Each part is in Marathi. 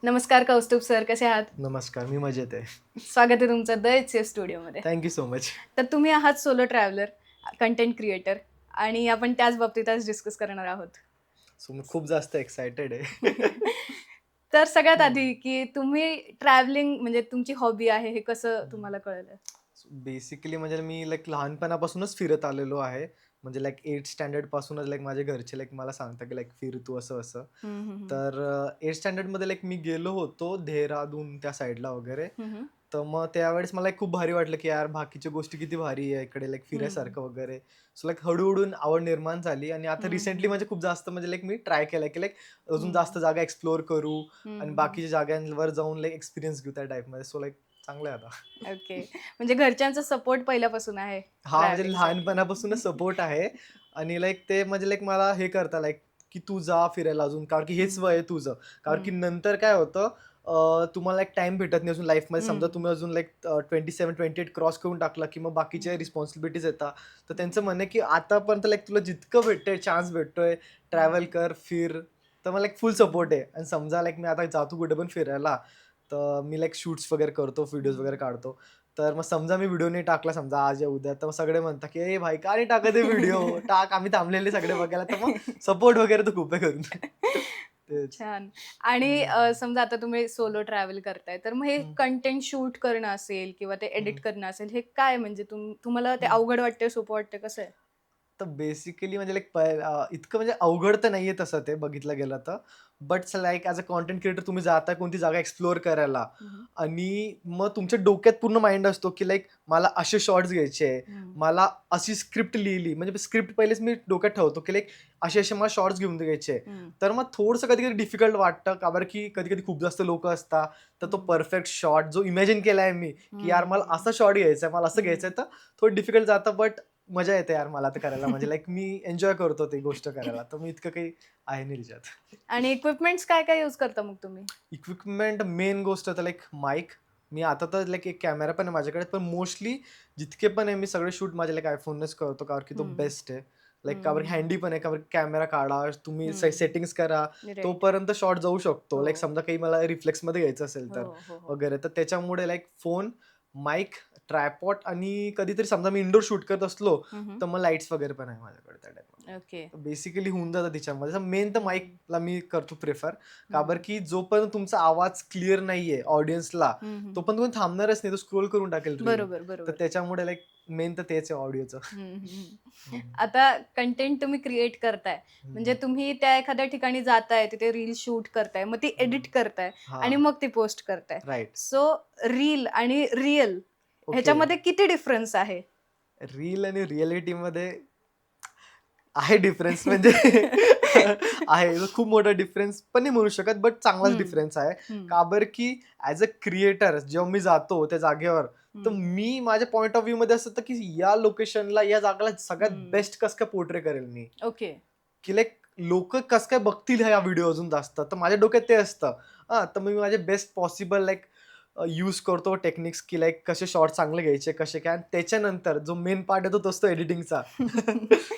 नमस्कार कौस्तुभ सर, कसे आहात? नमस्कार, मी मजेत आहे. स्वागत आहे तुमचं द HCS स्टुडिओमध्ये. Thank so much. तर तुम्ही आहात सोलो ट्रॅव्हलर, कंटेंट क्रिएटर आणि आपण त्याच बाबतीत आज डिस्कस करणार आहोत. सो मी खूप जास्त एक्सायटेड आहे. तर सगळ्यात हं. आधी की तुम्ही ट्रॅव्हलिंग म्हणजे तुमची हॉबी आहे हे कसं तुम्हाला कळलं? बेसिकली म्हणजे मी लहानपणापासूनच फिरत आलेलो आहे. म्हणजे 8th स्टँडर्ड पासूनच माझे घरचे मला सांगतात की फिर तू असं-असं. हं, हं, हं. तर 8th स्टँडर्डमध्ये मी गेलो होतो देहरादून त्या साईडला वगैरे. हं, हं. तर मग त्यावेळेस मला खूप भारी वाटलं की यार बाकीच्या गोष्टी किती भारी आहे इकडे हं. फिरायसारखं वगैरे. सो हळू-हळू आवड निर्माण झाली आणि आता हं, रिसेंटली हं. म्हणजे खूप जास्त म्हणजे मी ट्राय केलंय की अजून हं. जास्त जागा एक्सप्लोर करू हं, आणि हं, हं. बाकीच्या जागांवर जाऊन एक्सपिरियन्स घेऊ त्या टाईपमध्ये. सो चांगलं आहे आता. ओके. म्हणजे घरच्यांचा सपोर्ट पहिल्यापासून आहे हां, म्हणजे ट्रॅव्हलिंगसाठी. लहानपणापासूनच सपोर्ट आहे आणि ते म्हणजे मला हे करता की तू जा फिरायला अजून कारण की हेच हं. वय आहे तुझं. कारण की हं. नंतर काय होतं तुम्हाला टाईम भेटत नाही अजून लाईफमध्ये समजा हं. तुम्ही अजून 27-28 क्रॉस करून टाकला की मग बाकीच्या हं. रिस्पॉन्सिबिलिटीज येतात. तर त्यांचं हं. म्हणणं आहे की आतापर्यंत तुला जितकं भेटतंय, चान्स भेटतोय, ट्रॅव्हल हं. कर, फिर. तर मला फुल हं. सपोर्ट आहे आणि समजा मी आता जातो कुठे पण फिरायला, तर मी शूट्स वगैरे करतो, व्हिडिओज वगैरे हं. काढतो. तर मग समजा मी व्हिडिओ नाही टाकला समजा आज या उद्या, तर मग सगळे म्हणतात, की "ए भाई का नाही टाकत आहे व्हिडिओ? टाक, आम्ही थांबलेले सगळे बघायला." तर मग सपोर्ट वगैरे तर खूप आहे करून. तेच. छान. आणि हं, समजा आता तुम्ही सोलो ट्रॅव्हल करताय, तर मग हे हं, कंटेंट शूट करणं असेल किंवा ते हं, एडिट करणं असेल, हे काय म्हणजे तुम्हाला ते हं. अवघड वाटतंय, सोपं वाटतंय, कसं आहे? तर बेसिकली म्हणजे इतकं म्हणजे अवघड तर नाहीये तसं ते बघितलं गेलं तर. But as a content creator तुम्ही जाता कोणती जागा एक्सप्लोर करायला हं, हं. आणि मग तुमच्या डोक्यात पूर्ण माइंड असतो, की मला असे शॉट्स घ्यायचे हं. मला अशी स्क्रिप्ट लिहिली. म्हणजे स्क्रिप्ट पहिलेच मी डोक्यात ठेवतो, की असे-असे मला शॉट्स घेऊन घ्यायचे. हं. तर मग थोडंसं कधी-कधी डिफिकल्ट वाटतं, का बरं की कधी-कधी खूप जास्त लोकं असतात. तर तो हं. परफेक्ट शॉट जो इमॅजिन केलाय मी, की यार मला हं. असा शॉट घ्यायचा मला असं हं. घ्यायचंय, तर थोडं डिफिकल्ट जातं. बट मजा येते यार मला ते करायला म्हणजे मी एन्जॉय करतो ती गोष्ट करायला. तर मी इतकं काही आहे नाही त्याच्यात. आणि इक्विपमेंट्स काय-काय यूज करता मग तुम्ही? इक्विपमेंट मेन गोष्ट तर माईक. मी आता तर एक कॅमेरा पण आहे माझ्याकडे. पण मोस्टली जितके पण आहे मी सगळे शूट माझ्या iPhoneनेच करतो कारण की तो हं. बेस्ट आहे. का बरं हं. हँडी पण आहे. का बरं कॅमेरा काढा, तुम्ही हं. सेटिंग्ज करा. राइट. तोपर्यंत शॉट जाऊ शकतो. हो. समजा काही मला रिफ्लेक्समध्ये घ्यायचं असेल हो, तर हो, हो. वगैरे. तर त्याच्यामुळे फोन, माईक, ट्रायपॉड आणि कधीतरी समजा मी इनडोअर शूट करत असलो, हं, हं. तर मग लाईट्स वगैरे पण आहे माझ्याकडे त्या टाईपमध्ये. ओके. तर बेसिकली होऊन जातं त्याच्यामध्ये. मेन तर हं. माईकला मी करतो प्रिफर. का बरं हं. की जोपर्यंत तुमचा आवाज क्लिअर नाहीये ऑडियन्सला, हं, हं, हं. तोपर्यंत तुम्ही थांबणारच नाही. तो स्क्रोल करून टाकेल रील. बरोबर, तर बरोबर. त्याच्यामुळे मेन तर तेच आहे ऑडिओचं. हं, हं, हं. हं, आता कंटेंट तुम्ही क्रिएट करताय. म्हणजे हं, तुम्ही त्या एखाद्या ठिकाणी जाताय, तिथे रील शूट करताय, मग ती हं. एडिट करताय आणि हां, मग ती पोस्ट करताय. राइट. सो रील आणि रिअल ओके. ह्याच्यामध्ये किती डिफरन्स आहे? रील आणि रिअॅलिटीमध्ये आहे डिफरन्स म्हणजे आहे. तो खूप मोठा डिफरन्स पण नाही म्हणू शकत, बट चांगलाच हं, डिफरन्स आहे. हं, का बरं की ॲज अ क्रिएटर जेव्हा मी जातो त्या जागेवर, तर हं, मी माझ्या पॉइंट ऑफ व्ह्यूमध्ये असं होतं की या लोकेशनला, या जागेला सगळ्यात हं. बेस्ट कसं काय पोर्ट्रे करेल मी. ओके. की लोकं कसं काय बघतील हा व्हिडिओ अजून जास्त. तर माझ्या डोक्यात ते असतं. तर मी माझे बेस्ट पॉसिबल यूज करतो टेक्निक्स की कसे शॉट चांगले घ्यायचे, कसे काय आणि त्याच्यानंतर जो मेन पार्ट येतो तो असतो एडिटिंगचा.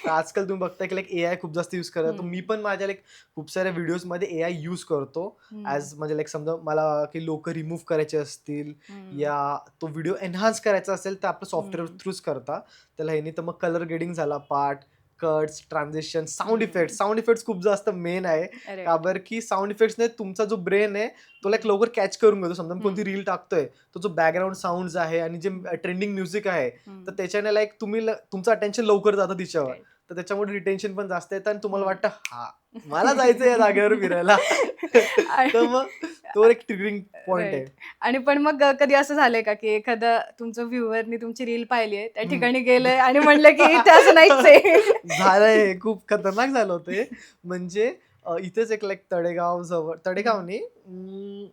तर आजकाल तुम्ही बघताय की एआय खूप जास्त यूज करतात. तर मी हं, पण माझ्या खूप साऱ्या व्हिडिओजमध्ये एआय यूज करतो. हं, ॲज म्हणजे समजा मला की लोकं रिमूव्ह करायचे असतील हं, या तो व्हिडिओ एन्हान्स करायचा असेल तर आपलं सॉफ्टवेअर हं, थ्रूच करता. त्याला ह्यानी तर मग कलर ग्रेडिंग झाला पार्ट, कट्स, ट्रान्झिशन, हं. साउंड इफेक्ट्स खूप जास्त मेन आहे. का राइट. बरं की साउंड इफेक्ट्सने तुमचा जो ब्रेन आहे तो हं, लवकर कॅच करून घेतो. समजा मी कोणती हं, रील टाकतोय, तो जो बॅकग्राऊंड साउंड्स आहे आणि जे हं, ट्रेंडिंग म्युझिक आहे, तर हं. त्याच्याने तुम्ही तुमचं अटेन्शन लवकर जातं तिच्यावर. राइट. तर त्याच्यामुळे रिटेन्शन पण जास्त येतं आणि तुम्हाला हं. वाटतं, हां, मला जायचंय या जागेवर फिरायला. तर आणि मग तो एक ट्रिगरिंग पॉइंट आहे. राइट. आणि पण मग कधी असं झालंय का, की एखादा तुमचं व्ह्यूअरनी तुमची रील पाहिली आहे, त्या हं. ठिकाणी गेलंय आणि म्हणलं, की इथे असं नाहीच आहे. झालंय. खूप खतरनाक झालं होतं हे. म्हणजे इथेच एक तळेगाव जवळ तळेगाव हं, नाही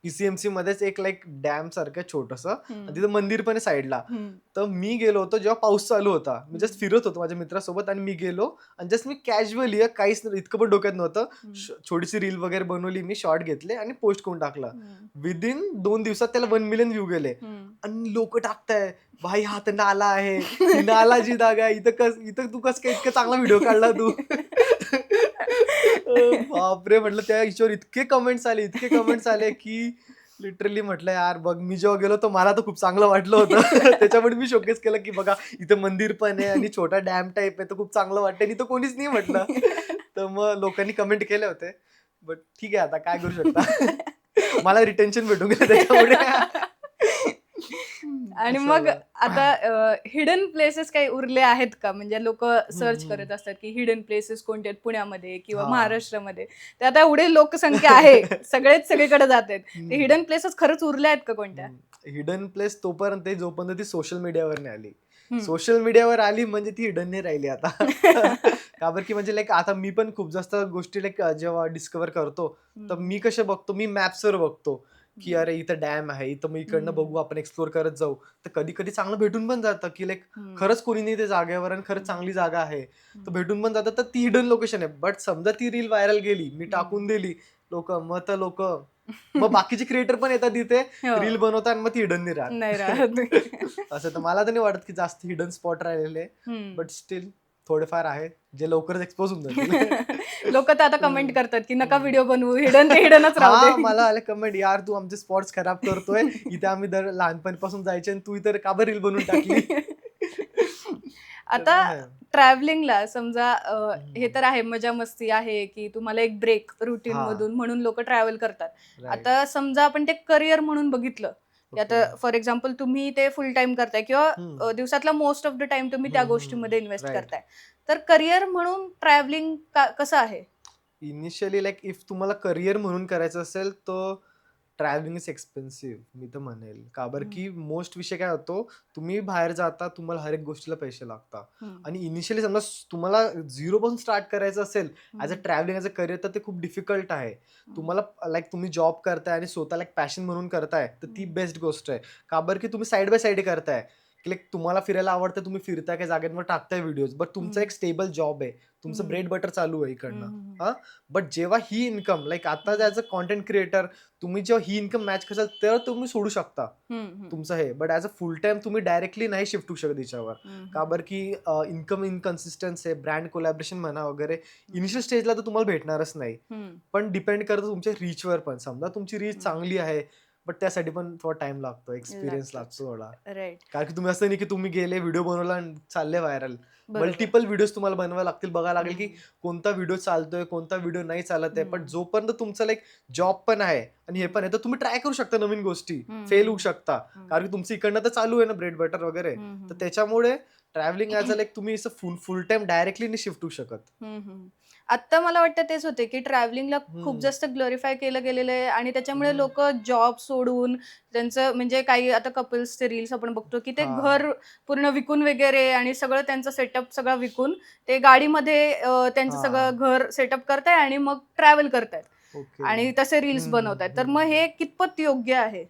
पी-सी-एम-सीमध्येच एक डॅम सारखं छोटंसं आणि हं, तिथं मंदिर पण आहे साईडला. हं, तर मी गेलो होतो जेव्हा पाऊस चालू होता. मी हं, जस्ट फिरत होतो माझ्या मित्रासोबत आणि मी गेलो आणि जस्ट मी कॅज्युअली काहीच इतकं पण डोक्यात नव्हतं. हं, छोटीशी रील वगैरे बनवली मी, शॉर्ट घेतले आणि पोस्ट करून टाकलं. हं, विदिन 2 दिवसात त्याला 1 मिलियन व्ह्यू गेले हं. आणि लोकं टाकताय, "भाई हा तर नाला आहे. ही नालाची जागा आहे. इथं तू कसं काय इतका चांगला व्हिडिओ काढला तू?" बापरे! म्हटलं त्या हिच्यावर इतके कमेंट्स आले, की लिटरली म्हटलं यार बघ मी जेव्हा गेलो तर मला तर खूप चांगलं वाटलं होतं. त्याच्यामुळे मी शोकेस केलं, की बघा इथं मंदिर पण आहे आणि छोटा डॅम टाइप आहे, तर खूप चांगलं वाटतंय आणि इथं कोणीच नाही म्हटलं. तर मग लोकांनी कमेंट केले होते. बट ठीक आहे आता काय करू शकता. मला रिटेन्शन भेटून गेलं त्याच्यामुळे. आणि असं मग झालं. आता हिडन प्लेसेस काही उरले आहेत का? म्हणजे लोकं हं, सर्च हं. करत असतात, की हिडन प्लेसेस कोणते आहेत पुण्यामध्ये किंवा हां. महाराष्ट्रामध्ये. तर आता एवढी लोकसंख्या आहे, सगळेच सगळीकडे जातायत. ते हं. हिडन प्लेसेस खरंच उरल्या आहेत का कोणत्या? हिडन प्लेस तोपर्यंत आहे जोपर्यंत ती सोशल मीडियावर नाही आली. हं. सोशल मीडियावर आली म्हणजे ती हिडन नाही राहिली आता. का बरं की म्हणजे लाइक आता मी पण खूप जास्त गोष्टी लाइक जेव्हा डिस्कव्हर करतो, तर हं, मी कसे बघतो, मी मॅप्सवर बघतो, की हं, अरे इथं डॅम आहे, इथं मग इकडनं बघू हं, आपण एक्सप्लोर करत जाऊ. तर कधी-कधी चांगलं भेटून पण जातं, की लाइक हं, खरंच कोणी नाही त्या जागेवर आणि खरंच हं, चांगली जागा आहे. तर हं, भेटून पण जातं. तर ती हिडन लोकेशन आहे. बट समजा ती रील व्हायरल गेली, मी हं. टाकून दिली, मग तर लोकं मग बाकीचे क्रिएटर पण येतात तिथे रील हो, बनवतात आणि मग ती हिडन नाही राहत. नाही राहत. असं तर मला तर नाही वाटत की जास्त हिडन स्पॉट राहिलेले. हं. बट स्टिल थोडेफार आहेत, जे लवकरच एक्सपोज होऊन जातील. लोकं तर आता हं, कमेंट करतात, की नका हं. व्हिडिओ बनवू. हिडन ते हिडनच राहू दे. हां, मला आले कमेंट, "यार तू आमचे स्पॉट्स खराब करतोय. इथे आम्ही दर लहानपणीपासून जायचे आणि तू इथे का बरं रील बनवून टाकली?" तर आता मग ट्रॅव्हलिंगला समजा हे हं. तर आहे मजा-मस्ती आहे, की तुम्हाला एक ब्रेक हां, रूटीनमधून म्हणून लोकं ट्रॅव्हल करतात. राइट. आता समजा आपण ते करियर म्हणून बघितलं, की ओके. आता फॉर एक्झाम्पल तुम्ही ते फुल टाईम करताय किंवा हं, दिवसातला मोस्ट ऑफ द टाईम तुम्ही त्या हं, हं. गोष्टीमध्ये इन्व्हेस्ट राइट. करताय. तर करियर म्हणून ट्रॅव्हलिंग कसं आहे? इनिशियली लाइक इफ तुम्हाला करियर म्हणून करायचं असेल, तर ट्रॅव्हलिंग इज एक्सपेन्सिव्ह मी तर म्हणेल. का बरं हं, की मोस्ट विषय काय होतो, तुम्ही बाहेर जाता, तुम्हाला हर एक गोष्टीला पैसे लागतात हं, आणि इनिशियली समजा तुम्हाला झिरोपासून स्टार्ट करायचं असेल ॲज अ हं, ट्रॅव्हलिंग ॲज अ करियर तर ते खूप डिफिकल्ट आहे. हं, तुम्हाला लाइक तुम्ही जॉब करताय आणि स्वतःला एक पॅशन म्हणून करताय, तर ती हं, बेस्ट गोष्ट आहे. का बरं की तुम्ही साइड बाय साइड करताय, की लाइक तुम्हाला फिरायला आवडतं, तुम्ही फिरताय काही जागेवर टाकताय व्हिडिओज, बट तुमचा हं, एक स्टेबल जॉब आहे. तुमचं हं, ब्रेड बटर चालू आहे हं, इकडनं. हं, हां, बट जेव्हा ही इन्कम लाइक आता हं, ॲज अ कंटेंट क्रिएटर तुम्ही जेव्हा ही इन्कम मॅच कराल तर तुम्ही सोडू शकता हं, हं, तुमचं हे. But as a full time तुम्ही डायरेक्टली नाही शिफ्ट होऊ शकत याच्यावर. हं, का हं, बरं की इन्कम इनकन्सिस्टन्स आहे, ब्रँड कोलॅबोरेशन म्हणा वगैरे. हं, इनिशियल स्टेजला तर तुम्हाला भेटणारच नाही. हं, पण डिपेंड करतं तुमच्या रीचवर पण. समजा तुमची रीच हं. चांगली आहे, बट त्यासाठी पण थोडा टाईम लागतो, एक्सपिरियन्स लागतोच. लागतो थोडा. राइट. कारण की तुम्ही असं नाही की तुम्ही गेले, व्हिडिओ बनवला आणि चालले व्हायरल. बरोबर. मल्टिपल व्हिडिओज तुम्हाला बनवावे लागतील. बघायला लागेल की हं, कोणता व्हिडिओ चालतोय, कोणता व्हिडिओ नाही चालत आहे. पण हं, जोपर्यंत तुमचं लाइक जॉब पण आहे आणि हे हं, पण आहे, तर तुम्ही ट्राय करू शकता नवीन गोष्टी. हं, फेल होऊ हं, शकता. हं, कारण की तुमचं इकडनं तर चालू आहे ना ब्रेड बटर वगैरे. हं, तर हं. त्याच्यामुळे ट्रॅव्हलिंग ॲज अ लाइक तुम्ही असं फुल फुल टाईम डायरेक्टली नाही शिफ्ट होऊ शकत. हं, हं. आत्ता मला वाटतं तेच होते, की ट्रॅव्हलिंगला खूप हं, जास्त ग्लोरिफाय केलं गेलेलं आहे आणि त्याच्यामुळे हं. लोकं जॉब सोडून त्यांचं म्हणजे काही आता कपल्सचे रील्स आपण बघतो, की ते हां, घर पूर्ण विकून वगैरे आणि सगळं त्यांचा सेटअप सगळा विकून ते गाडीमध्ये त्यांचं हां. सगळं घर सेटअप करताय आणि मग ट्रॅव्हल करतायत ओके. आणि तसे रील्स हं, बनवतायत. तर हं. मग हे कितपत योग्य आहे?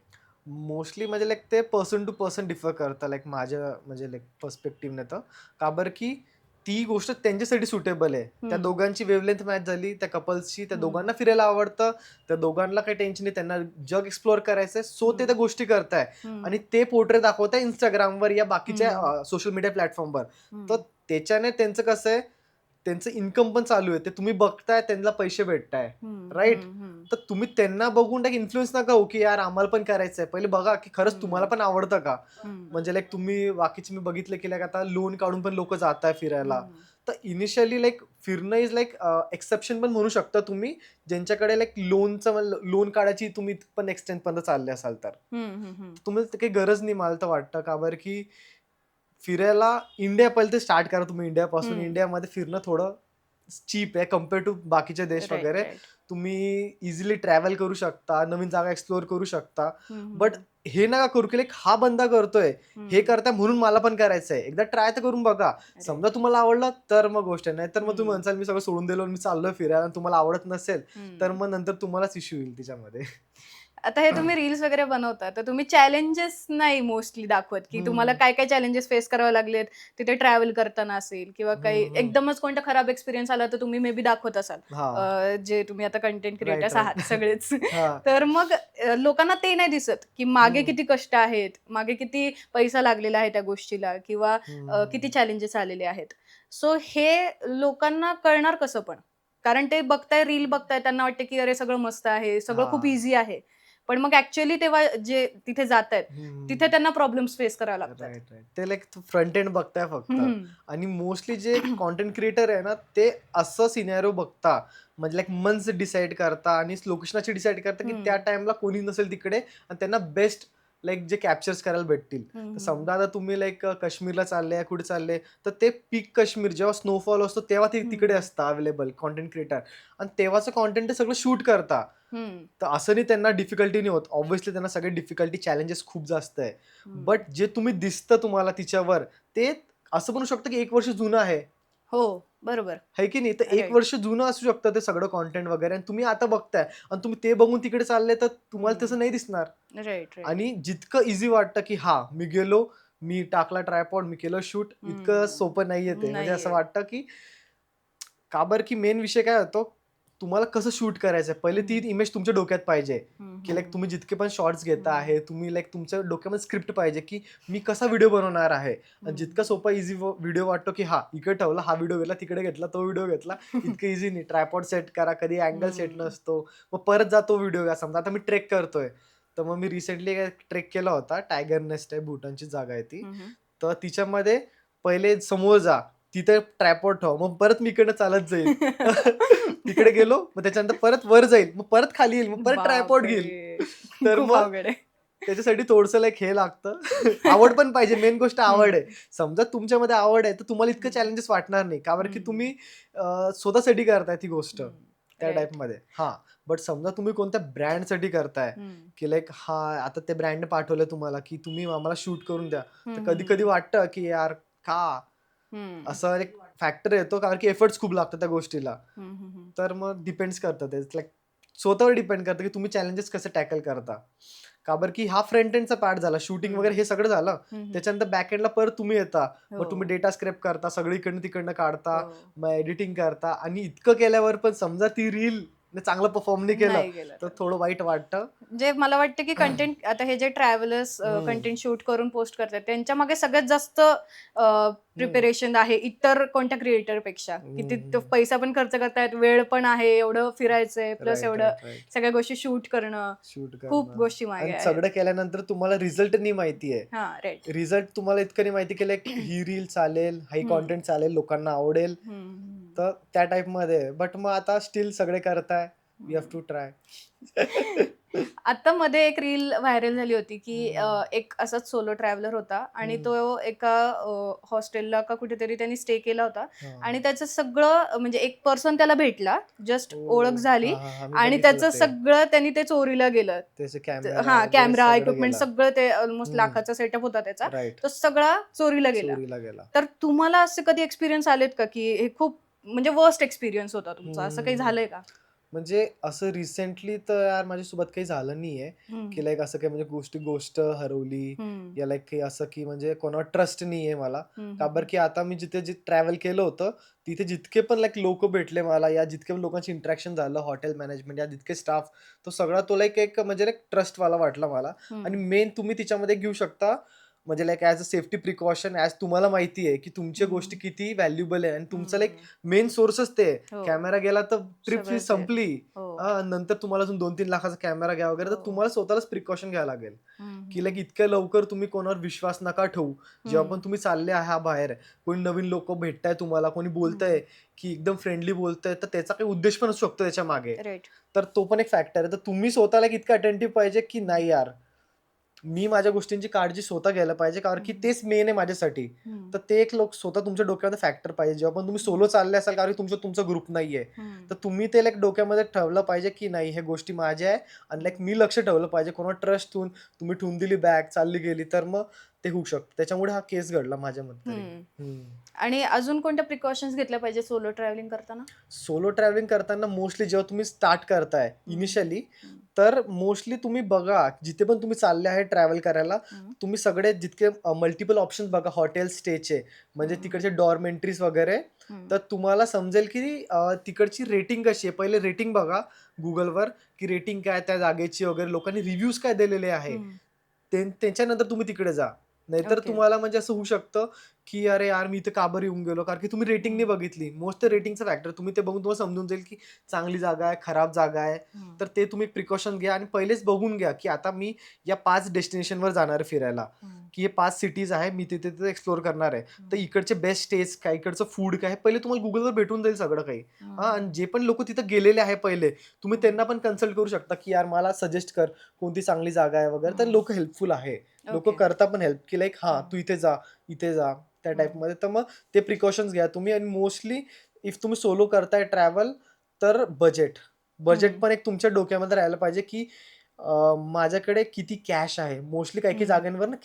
मोस्टली म्हणजे लाइक ते पर्सन टू पर्सन डिफर करतं लाइक माझ्या म्हणजे लाइक पर्स्पेक्टिव्हने तर. का बरं की ती गोष्ट त्यांच्यासाठी सुटेबल आहे. त्या हं, दोघांची वेव्हलेंथ मॅच झाली त्या कपल्सची. त्या हं, दोघांना फिरायला आवडतं. त्या दोघांना काही टेन्शन नाही. त्यांना जग एक्सप्लोअर करायचंय. सो ते हं, त्या गोष्टी करताय हं, आणि ते पोर्ट्रेट दाखवताय Instagramवर या हं, बाकीच्या सोशल मीडिया प्लॅटफॉर्मवर. तर हं. त्याच्याने त्यांचं कसं आहे, त्यांचं इन्कम पण चालू आहे. ते तुम्ही बघताय, त्यांना पैसे भेटताय. हं, राइट? हं, हं. तर तुम्ही त्यांना बघून इन्फ्लुअन्स नका होऊ, की यार आम्हाला पण करायचंय. पहिले बघा, की खरंच तुम्हाला हं, पण आवडतं का? हं, म्हणजे लाइक तुम्ही बाकीचे मी बघितलं, की लाइक आता लोन काढून पण लोकं जाताय फिरायला. हं, तर इनिशियली लाइक फिरणं इज लाइक एक्सेप्शन पण म्हणू शकता तुम्ही, ज्यांच्याकडे लाइक लोन काढायची तुम्ही पण एक्सटेंटपर्यंत चालले असाल तर. हं, हं, हं. तुम्हाला तर काही गरज नाही मला तर वाटतं. का बरं की फिरायला इंडिया पहिले ते स्टार्ट करा तुम्ही इंडियापासून. हं. इंडियामध्ये फिरणं थोडं चीप आहे कंपेअर टू बाकीचे देश राइट, वगैरे. राइट. तुम्ही इझिली ट्रॅव्हल करू शकता, नवीन जागा एक्सप्लोअर करू शकता. हं, हं, बट हं. हे नका करू, की लाइक हा बंदा करतोय, हे हं. करताय म्हणून मला पण करायचंय. एकदा ट्राय तर करून बघा. समजा राइट. तुम्हाला आवडलं तर मग गोष्ट आहे. नाहीतर मग तुम्ही हं, म्हणसाल मी सगळं सोडून दिलं आणि मी चाललोय फिरायला आणि तुम्हाला आवडत नसेल, तर हं. मग नंतर तुम्हालाच इश्यू येईल तिच्यामध्ये. आता हे तुम्ही रील्स वगैरे बनवता, तर तुम्ही चॅलेंजेस नाही मोस्टली दाखवत, की तुम्हाला हं. काय-काय चॅलेंजेस फेस करावे लागलेत, तिथे ट्रॅव्हल करताना असेल किंवा काही हं, हं. एकदमच कोणता खराब एक्सपिरियन्स आला, तर तुम्ही मे बी दाखवत असाल. हां. जे तुम्ही आता कंटेंट राइट, क्रिएटर्स राइट. आहात सगळेच. हां. तर मग लोकांना ते नाही दिसत, की मागे हं. किती कष्ट आहेत, मागे किती पैसा लागलेला आहे त्या गोष्टीला किंवा हं, किती हं. चॅलेंजेस आलेले आहेत. सो हे लोकांना कळणार कसं पण? कारण ते बघताय, रील बघताय, त्यांना वाटतं की अरे सगळं मस्त आहे, सगळं खूप हा. इझी आहे. पण मग ऍक्च्युअली तेव्हा जे तिथे जातायत तिथे त्यांना प्रॉब्लेम्स फेस करावे लागतात. राईट राईट ते लाईक फ्रंट एंड बघताय फक्त. हम्म. आणि मोस्टली जे कॉन्टेंट क्रिएटर आहे ना ते असं सिनेरिओ बघता, म्हणजे लाईक मंथ्स डिसाईड करता आणि लोकेशनाची डिसाईड करता की त्या हम्म. टाइमला कोणी नसेल तिकडे आणि त्यांना बेस्ट लाईक जे कॅप्चर्स करायला भेटतील. तर हम्म. समजा आता तुम्ही लाईक काश्मीरला चालले कुठे चालले, तर ते पीक काश्मीर जेव्हा स्नोफॉल असतो तेव्हा ते तिकडे हम्म. असतं अवेलेबल कॉन्टेंट क्रिएटर, आणि तेव्हाचं कॉन्टेंट ते सगळं शूट करता. हम्म. तर असं नाही त्यांना डिफिकल्टी नाही होत, ऑब्व्हियसली त्यांना सगळे डिफिकल्टी चॅलेंजेस खूप जास्त आहे. हम्म. बट जे तुम्ही दिसतं तुम्हाला तिच्यावर, ते असं म्हणू शकतं की 1 वर्ष जुनं आहे. हो, बरोबर. है की नाही? तर 1 राईट. वर्ष जुनं असू शकतं ते सगळं कॉन्टेंट वगैरे, आणि तुम्ही आता बघताय आणि तुम्ही ते बघून तिकडे चालले, तर तुम्हाला तसं नाही दिसणार. Right, right. आणि जितकं इझी वाटतं की हा मी गेलो, मी टाकला ट्रायपॉड, मी केलं शूट, इतकं सोपं नाहीये ते. म्हणजे असं नाहीये. वाटतं की का बरं, की मेन विषय काय होतो, तुम्हाला कसं शूट करायचंय पहिले ती हम्म. इमेज तुमच्या डोक्यात पाहिजे. की लाईक हम्म. तुम्ही जितके पण शॉर्ट्स घेता हम्म. आहे, तुम्ही लाईक तुमच्या डोक्यामध्ये स्क्रिप्ट पाहिजे की मी कसा व्हिडिओ बनवणार आहे. आणि हम्म. जितका सोपा इझी व्हिडिओ वाटतो की हा इकडे ठेवला, हा व्हिडिओ घेतला, तिकडे घेतला, तो व्हिडिओ घेतला, इतकं इझी नाही. ट्रायपॉड सेट करा, कधी अँगल सेट हम्म. नसतो, मग परत जातो व्हिडिओ घ्या. समजा आता मी ट्रेक करतोय, तर मग मी रिसेंटली ट्रेक केला होता. टायगर नेस्ट आहे, भूटानची जागा आहे ती. हम्म. तर तिच्यामध्ये पहिले समोर जा, तिथे ट्रायपॉड ठेवा, मग परत मी इकडे चालत जाईल. तिकडे गेलो, मग त्याच्यानंतर परत वर जाईल, मग परत खाली येईल, मग परत ट्रायपॉड घेईल. बापरे! तर खूप मग अवघड आहे. त्याच्यासाठी थोडंसं लाईक हे लागतं. आवड पण पाहिजे, मेन गोष्ट आवड आहे. हम्म. समजा तुमच्यामध्ये आवड आहे, तर तुम्हाला इतकं हम्म. चॅलेंजेस वाटणार नाही. का बरं, की हम्म. तुम्ही स्वतःसाठी करताय ती गोष्ट, त्या राईट. टाईपमध्ये. हां, बट समजा तुम्ही कोणत्या ब्रँडसाठी करताय, हम्म. की लाईक आता ते ब्रँडने पाठवलं तुम्हाला, की तुम्ही आम्हाला शूट करून द्या. तर हम्म. कधी-कधी वाटतं, की यार का? हम्म. असं एक फॅक्टर येतो, कारण की एफर्ट्स खूप लागतात त्या गोष्टीला. हम्म. तर मग डिपेंड्स करतं ते. लाईक स्वतःवर डिपेंड करतं, की तुम्ही चॅलेंजेस कसे टॅकल करता. का बरं, की हा फ्रंट एंडचा पार्ट झाला. शूटिंग वगैरे हम्म. हे सगळं झालं. हम्म. त्याच्यानंतर बॅक एंडला परत तुम्ही येता. हो. मग तुम्ही डेटा स्क्रॅप करता, सगळं इकडनं-तिकडनं काढता, हो. मग एडिटिंग करता, आणि इतकं केल्यावर पण समजा ती रील चांगलं परफॉर्म नाही केलं, नाही गेलं तर तर. थोडं वाईट वाटतं. म्हणजे मला वाटतं की कंटेंट आता हे जे ट्रॅव्हलर्स हं, कंटेंट शूट करून पोस्ट करतात त्यांच्या मागे सगळ्यात जास्त हं, प्रिपरेशन आहे इतर कोणत्या क्रिएटर पेक्षा. हं, किती हं. पैसा पण खर्च करतायत, वेळ पण आहे, एवढं फिरायचंय, प्लस राइट, एवढं राइट, राइट. सगळ्या गोष्टी शूट करणं, शूट खूप करणं गोष्टी मागे आणि आहेत. सगळं केल्यानंतर तुम्हाला रिझल्ट नाही माहिती आहे. हा, राईट. रिझल्ट तुम्हाला इतकं नाही माहिती, की लाईक ही रील चालेल, हा हम्म. कंटेंट चालेल, लोकांना आवडेल. हम्म. तर त्या टाईपमध्ये. बट मग आता स्टिल सगळे करताय. We have hmm. To try. आता मध्ये एक रील व्हायरल झाली होती की हं, एक असाच सोलो ट्रॅव्हलर होता आणि हं. तो एका हॉस्टेलला का कुठेतरी त्यांनी स्टे केला होता. हां. आणि त्याचं सगळं म्हणजे एक पर्सन त्याला भेटला, जस्ट ओळख ओह! झाली. हां, हां, हां. मी आणि बघितलं त्याचं ते. सगळं त्यांनी ते चोरीला गेलं. त्याचे कॅमेरा हा, वगैरे कॅमेरा सगळं इक्विपमेंट गेला. सगळं ते ऑलमोस्ट हं. लाखाचा सेटअप होता त्याचा. राइट. तो सगळा चोरीला गेला. चोरीला गेला. तर तुम्हाला असे कधी एक्सपिरियन्स आलेत का की हे खूप म्हणजे वर्स्ट एक्सपिरियन्स होता हं, तुमचा, असं हं, काही हं. झालंय का? म्हणजे असं रिसेंटली तर यार माझ्यासोबत काही झालं नाहीये, हम्म. की लाईक असं काही म्हणजे गोष्ट हरवली, हम्म. या लाईक काही असं की म्हणजे कोणावर ट्रस्ट नाहीये मला. का बरं, हम्म. की आता मी जिथे ट्रॅव्हल केलं होतं, तिथे जितके पण लाईक लोकं भेटले मला, या जितके पण लोकांशी इंटरॅक्शन झालं, हॉटेल मॅनेजमेंट या जितके स्टाफ, तो सगळा तो लाईक एक म्हणजे लाईक ट्रस्टवाला वाटला मला. आणि हम्म. मेन तुम्ही तिच्यामध्ये घेऊ शकता, म्हणजे लाईक ॲज अ सेफ्टी प्रिकॉशन, ॲज तुम्हाला माहिती आहे, की तुमच्या गोष्टी हम्म. किती व्हॅल्युएबल आहे, आणि तुमचं लाईक हम्म. मेन सोर्सच ते आहे. हो. कॅमेरा गेला तर ट्रिप सगळंच आहे. संपली. हो. नंतर तुम्हाला अजून 2-3 लाखाचा कॅमेरा घ्या वगैरे, तर हो. तुम्हाला स्वतःलाच प्रिकॉशन घ्यावं लागेल. की लाइक हम्म. इतक्या लवकर तुम्ही कोणावर विश्वास नका ठेवू. जेव्हा पण हम्म. तुम्ही चालले आहात बाहेर, कोणी नवीन लोकं भेटताय तुम्हाला, कोणी बोलतंय, हम्म. की एकदम फ्रेंडली बोलतंय, तर त्याचा काही उद्देश पण असू शकतो त्याच्यामागे. राईट. तर तो पण एक फॅक्टर आहे. तर तुम्ही स्वतःला इतकं अटेंटिव्ह पाहिजे, की नाही यार, मी माझ्या गोष्टींची काळजी स्वतः घ्यायला पाहिजे, कारण की हम्म. तेच मेन आहे माझ्यासाठी. हम्म. तर ते एक लोक स्वतः तुमच्या डोक्यामध्ये फॅक्टर पाहिजे. जेव्हा पण तुम्ही सोलो चालले असाल, कारण की तुमचा ग्रुप नाहीये. हम्म. तर तुम्ही ते लाइक डोक्यामध्ये ठेवलं पाहिजे, की नाही ह्या गोष्टी माझ्या आहे, आणि लाइक मी लक्ष ठेवलं पाहिजे. कोणावर ट्रस्ट ठेवून तुम्ही ठेवून दिली बॅग, चालली गेली, तर मग ते होऊ शकतं. त्याच्यामुळे हा केस घडला माझ्या मते तरी. हम्म. हं. आणि अजून कोणत्या प्रिकॉशन्स घेतल्या पाहिजे सोलो ट्रॅव्हलिंग करताना? सोलो ट्रॅव्हलिंग करताना मोस्टली जेव्हा तुम्ही स्टार्ट करताय हम्म. इनिशियली, हम्म. तर मोस्टली तुम्ही बघा जिथे पण तुम्ही चालले आहे ट्रॅव्हल करायला, हम्म. तुम्ही सगळे जितके मल्टिपल ऑप्शन्स बघा हॉटेल स्टेचे, म्हणजे हम्म. तिकडचे डॉर्मेंटरीज वगैरे. हम्म. तर तुम्हाला समजेल की तिकडची रेटिंग कशी आहे. पहिले रेटिंग बघा गुगलवर, की रेटिंग काय त्या जागेची वगैरे, लोकांनी रिव्ह्यूज काय दिलेले आहे. हम्म. त्याच्यानंतर तुम्ही तिकडे जा. नाहीतर ओके. तुम्हाला म्हणजे असं होऊ शकतं की अरे यार मी इथे का बरं येऊन गेलो, कारण की तुम्ही रेटिंग नाही बघितली. मोस्ट रेटिंगचा फॅक्टर तुम्ही ते बघून तुम्हाला समजून जाईल की चांगली जागा आहे, खराब जागा आहे. तर ते तुम्ही प्रिकॉशन घ्या आणि पहिलेच बघून घ्या की आता मी या 5 डेस्टिनेशनवर जाणार आहे फिरायला, की हे 5 सिटीज आहे, मी तिथे तिथे एक्सप्लोर करणार आहे. तर इकडचे बेस्ट स्टेज काय, इकडचं फूड काय, हे पहिले तुम्हाला गुगलवर भेटून जाईल सगळं काही. हां, आणि जे पण लोकं तिथं गेलेले आहे पहिले, तुम्ही त्यांना पण कन्सल्ट करू शकता की यार मला सजेस्ट कर कोणती चांगली जागा आहे वगैरे. तर लोकं हेल्पफुल आहे. लोकं ओके. करता पण हेल्प की लाईक हां, तू इथे जा, इथे जा त्या टाईपमध्ये. तर मग ते प्रिकॉशन्स घ्या तुम्ही. आणि मोस्टली इफ तुम्ही सोलो करताय ट्रॅव्हल, तर बजेट पण एक तुमच्या डोक्यामध्ये राहायला पाहिजे की माझ्याकडे किती कॅश आहे. मोस्टली काही-काही जागांवर ना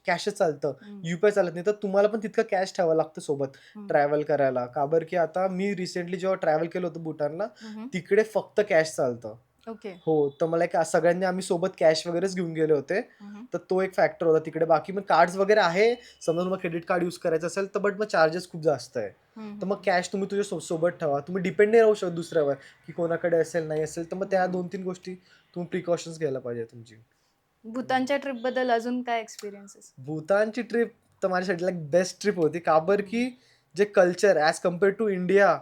कॅशच चालतं. यू-पी-आय चालत नाही. तर तुम्हाला पण तितकं कॅश ठेवावं लागतं सोबत ट्रॅव्हल करायला. का बरं की आता मी रिसेंटली जेव्हा ट्रॅव्हल केलं होतं भूटानला, तिकडे फक्त कॅश चालतं. ओके. हो, तर मला एक सगळ्यांनी आम्ही सोबत कॅश वगैरेच घेऊन गेले होते. तर तो एक फॅक्टर होता तिकडे. बाकी मग कार्ड्स वगैरे आहे. समजा तुम्हाला क्रेडिट कार्ड यूज करायचं असेल तर बट मग चार्जेस खूप जास्त आहे. तर मग कॅश तुम्ही तुझ्या सोबत ठेवा. तुम्ही डिपेंड नाही राहू शकत दुसऱ्यावर, की कोणाकडे असेल, नाही असेल. तर मग त्या 2-3 गोष्टी तुम्ही प्रिकॉशन्स घ्यायला पाहिजे तुमची. भूतानच्या ट्रिप बद्दल अजून काय एक्सपिरियन्सेस? भूतानची ट्रिप तर माझ्यासाठी लाईक बेस्ट ट्रिप होती. का बरं की जे culture as compare to India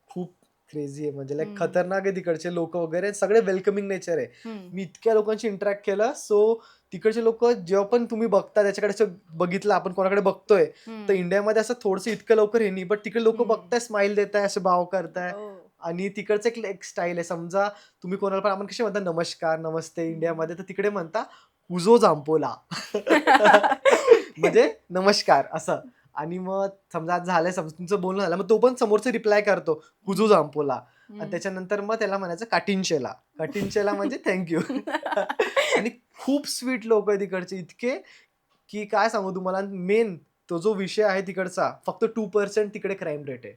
खूप क्रेझी आहे. म्हणजे लाईक खतरनाक आहे तिकडचे लोकं वगैरे. सगळे वेलकमिंग नेचर आहे. मी इतक्या लोकांशी इंटरॅक्ट केलं. सो तिकडचे लोकं जेव्हा पण तुम्ही बघता त्याच्याकडे असं बघितलं आपण कोणाकडे बघतोय, तर इंडियामध्ये असं थोडंसं इतकं लवकर हे नाही. बट तिकडे लोकं बघताय, स्माईल देताय, असे भाव करताय. आणि तिकडचं एक स्टाईल आहे. समजा तुम्ही कोणाला पण आपण कसे म्हणता नमस्कार, नमस्ते इंडियामध्ये, तर तिकडे म्हणता कुझो जांपोला. म्हणजे नमस्कार असं. आणि मग समजा आज झालंय, समजा तुमचं बोलणं झालं, मग तो पण समोरचा रिप्लाय करतो कुझो जांपोला. आणि त्याच्यानंतर मग त्याला म्हणायचं काटिंचेला. काटिंचेला म्हणजे थँक यू. आणि खूप स्वीट लोक आहे तिकडचे, इतके की काय सांगू तुम्हाला. मेन तो जो विषय आहे तिकडचा, फक्त 2% तिकडे क्राईम रेट आहे.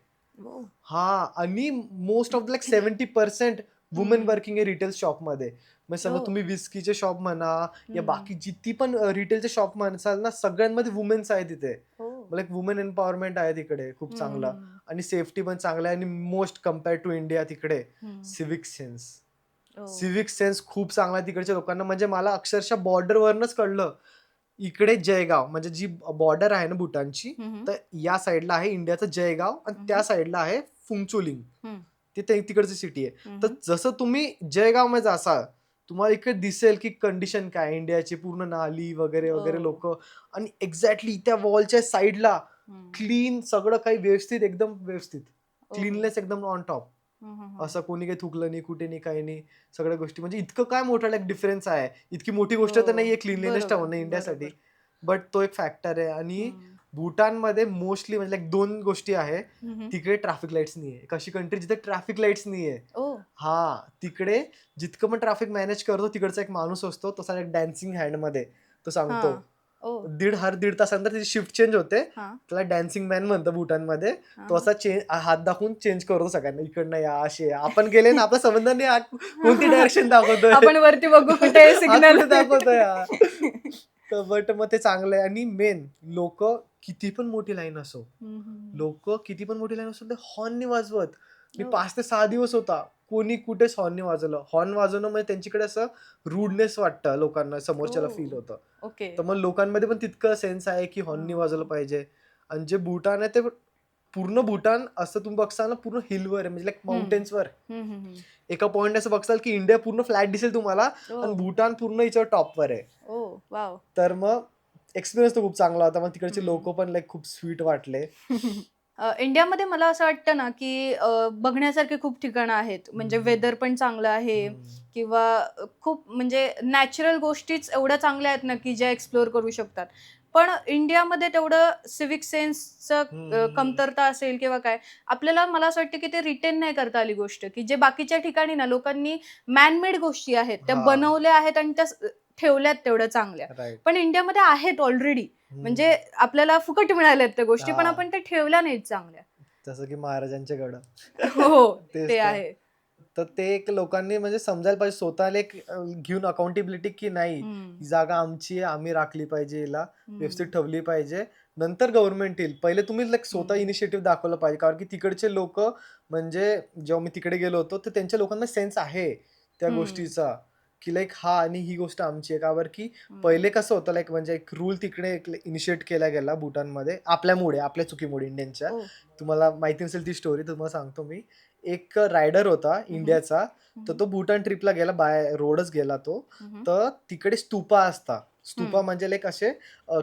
हां, आणि most of like 70% women working आहे रिटेल शॉपमध्ये. मग समजा तुम्ही विस्कीचे शॉप म्हणा या बाकी जिती पण रिटेलचे शॉप म्हणसाल ना, सगळ्यांमध्ये वुमेन्स आहे तिथे. मला एक वुमेन एम्पॉवरमेंट आहे तिकडे खूप चांगलं. आणि सेफ्टी पण चांगलं आहे. आणि मोस्ट कंपेअर टू इंडिया तिकडे सिव्हिक सेन्स. सिव्हिक सेन्स खूप चांगला आहे तिकडच्या लोकांना. म्हणजे मला अक्षरशः बॉर्डरवरनंच कळलं. इकडे जयगाव म्हणजे जी बॉर्डर आहे ना भूटानची, तर या साईडला आहे इंडियाचं जयगाव आणि त्या साईडला आहे फुंगचुलिंग. ते तिकडची सिटी आहे. तर जसं तुम्ही जयगावमध्ये जासाल, तुम्हाला इकडे दिसेल की कंडिशन काय आहे इंडियाची, पूर्ण नाली वगैरे वगैरे लोकं. आणि एक्झॅक्टली त्या वॉलच्या साईडला क्लीन, सगळं काही व्यवस्थित, एकदम व्यवस्थित. क्लीननेस एकदम ऑन टॉप. असं कोणी काही थुकलं नाही, कुठे नाही, काही नाही. सगळ्या गोष्टी म्हणजे इतकं काय मोठा लाईक डिफरन्स आहे. इतकी मोठी गोष्ट तर नाहीये क्लीनलीनेस ठेवणं इंडियासाठी. बट तो एक फॅक्टर आहे. आणि भूटानमध्ये मोस्टली म्हणजे लाईक 2 गोष्टी आहे. तिकडे ट्रॅफिक लाईट्स नाहीये. एक अशी कंट्री जिथे ट्रॅफिक लाईट्स नाहीये. हां, तिकडे जितकं पण ट्रॅफिक मॅनेज करतो तिकडचा एक माणूस असतो. तो एक डान्सिंग हँडमध्ये तो सांगतो. हर दीड तासानंतर त्याची शिफ्ट चेंज होते. त्याला डान्सिंग मॅन म्हणतं भूटानमध्ये. तो असा हात दाखवून चेंज करतो सगळ्यांना. इकडनं या, असे या. आपण गेले ना, आपला संबंध नाही, हा कोणती डायरेक्शन दाखवतोय. आपण वरती बघू कुठे हा सिग्नल कुठे दाखवतोय हा. तर बट मग ते चांगलं आहे. आणि मेन लोकं किती पण मोठी लाईन असो, किती पण मोठी लाईन असो, ते हॉर्न नाही वाजवत. मी 5 ते 6 दिवस होता. कोणी कुठेच हॉर्न नाही वाजवलं. हॉर्न वाजवणं म्हणजे त्यांच्याकडे असं रूडनेस वाटतं लोकांना, समोरच्याला फील होतं. ओके. तर मग लोकांमध्ये पण तितकं सेन्स आहे की हॉर्न नाही वाजवलं पाहिजे. आणि जे भूटान आहे ते पूर्ण भूटान असं तुम्ही बघसाल ना, पूर्ण हिलवर आहे, म्हणजे लाईक माउंटेन्सवर. एका पॉइंट असं बघसाल की इंडिया पूर्ण फ्लॅट दिसेल तुम्हाला आणि भूटान पूर्ण याच्यावर टॉपवर आहे. वाव. तर मग एक्सपिरियन्स तर खूप चांगला होता. मग तिकडचे लोक पण लाईक खूप स्वीट वाटले. इंडियामध्ये मला असं वाटतं ना, की बघण्यासारखे खूप ठिकाणं आहेत. म्हणजे वेदर पण चांगलं आहे किंवा खूप म्हणजे नॅचरल गोष्टीच एवढ्या चांगल्या आहेत ना, की ज्या एक्सप्लोर करू शकतात. पण इंडियामध्ये तेवढं सिव्हिक सेन्सचं कमतरता असेल किंवा काय, आपल्याला मला असं वाटतं, की ते रिटेन नाही करता आली गोष्ट, की जे बाकीच्या ठिकाणी ना लोकांनी मॅनमेड गोष्टी आहेत, त्या बनवल्या आहेत आणि त्या ठेवल्यात तेवढ्या चांगल्या. पण इंडियामध्ये आहेत ऑलरेडी. म्हणजे आपल्याला फुकट मिळाल्यात त्या गोष्टी, पण आपण त्या ठेवल्या नाहीत चांगल्या. जसं की महाराजांच्या गड. हो, तेच ते तर. आहे. तर ते एक लोकांनी म्हणजे समजायला पाहिजे स्वतःला, एक घेऊन अकाउंटेबिलिटी की नाही, ही जागा आमची आहे, आम्ही राखली पाहिजे, हिला व्यवस्थित ठेवली पाहिजे. नंतर गव्हर्नमेंट येईल. पहिले तुम्ही लाईक स्वतः इनिशिएटिव्ह दाखवलं पाहिजे. कारण की तिकडचे लोकं, म्हणजे जेव्हा मी तिकडे गेलो होतो, तर त्यांच्या लोकांना सेन्स आहे त्या गोष्टीचा. की लाईक हा आणि ही गोष्ट आमची आहे. का बरं की पहिले कसं होतं लाईक म्हणजे एक रूल तिकडे इनिशिएट केला गेला भूटानमध्ये आपल्यामुळे, आपल्या चुकीमुळे इंडियनच्या. ओ. तुम्हाला माहिती नसेल ती स्टोरी तर तुम्हाला सांगतो मी. एक रायडर होता हम्म, इंडियाचा, तर हम्म, तो भूटान ट्रिपला गेला, बाय रोडच गेला तो. हम्म, तर तिकडे स्तूपा असता. स्तूपा हम्म, म्हणजे लाईक असे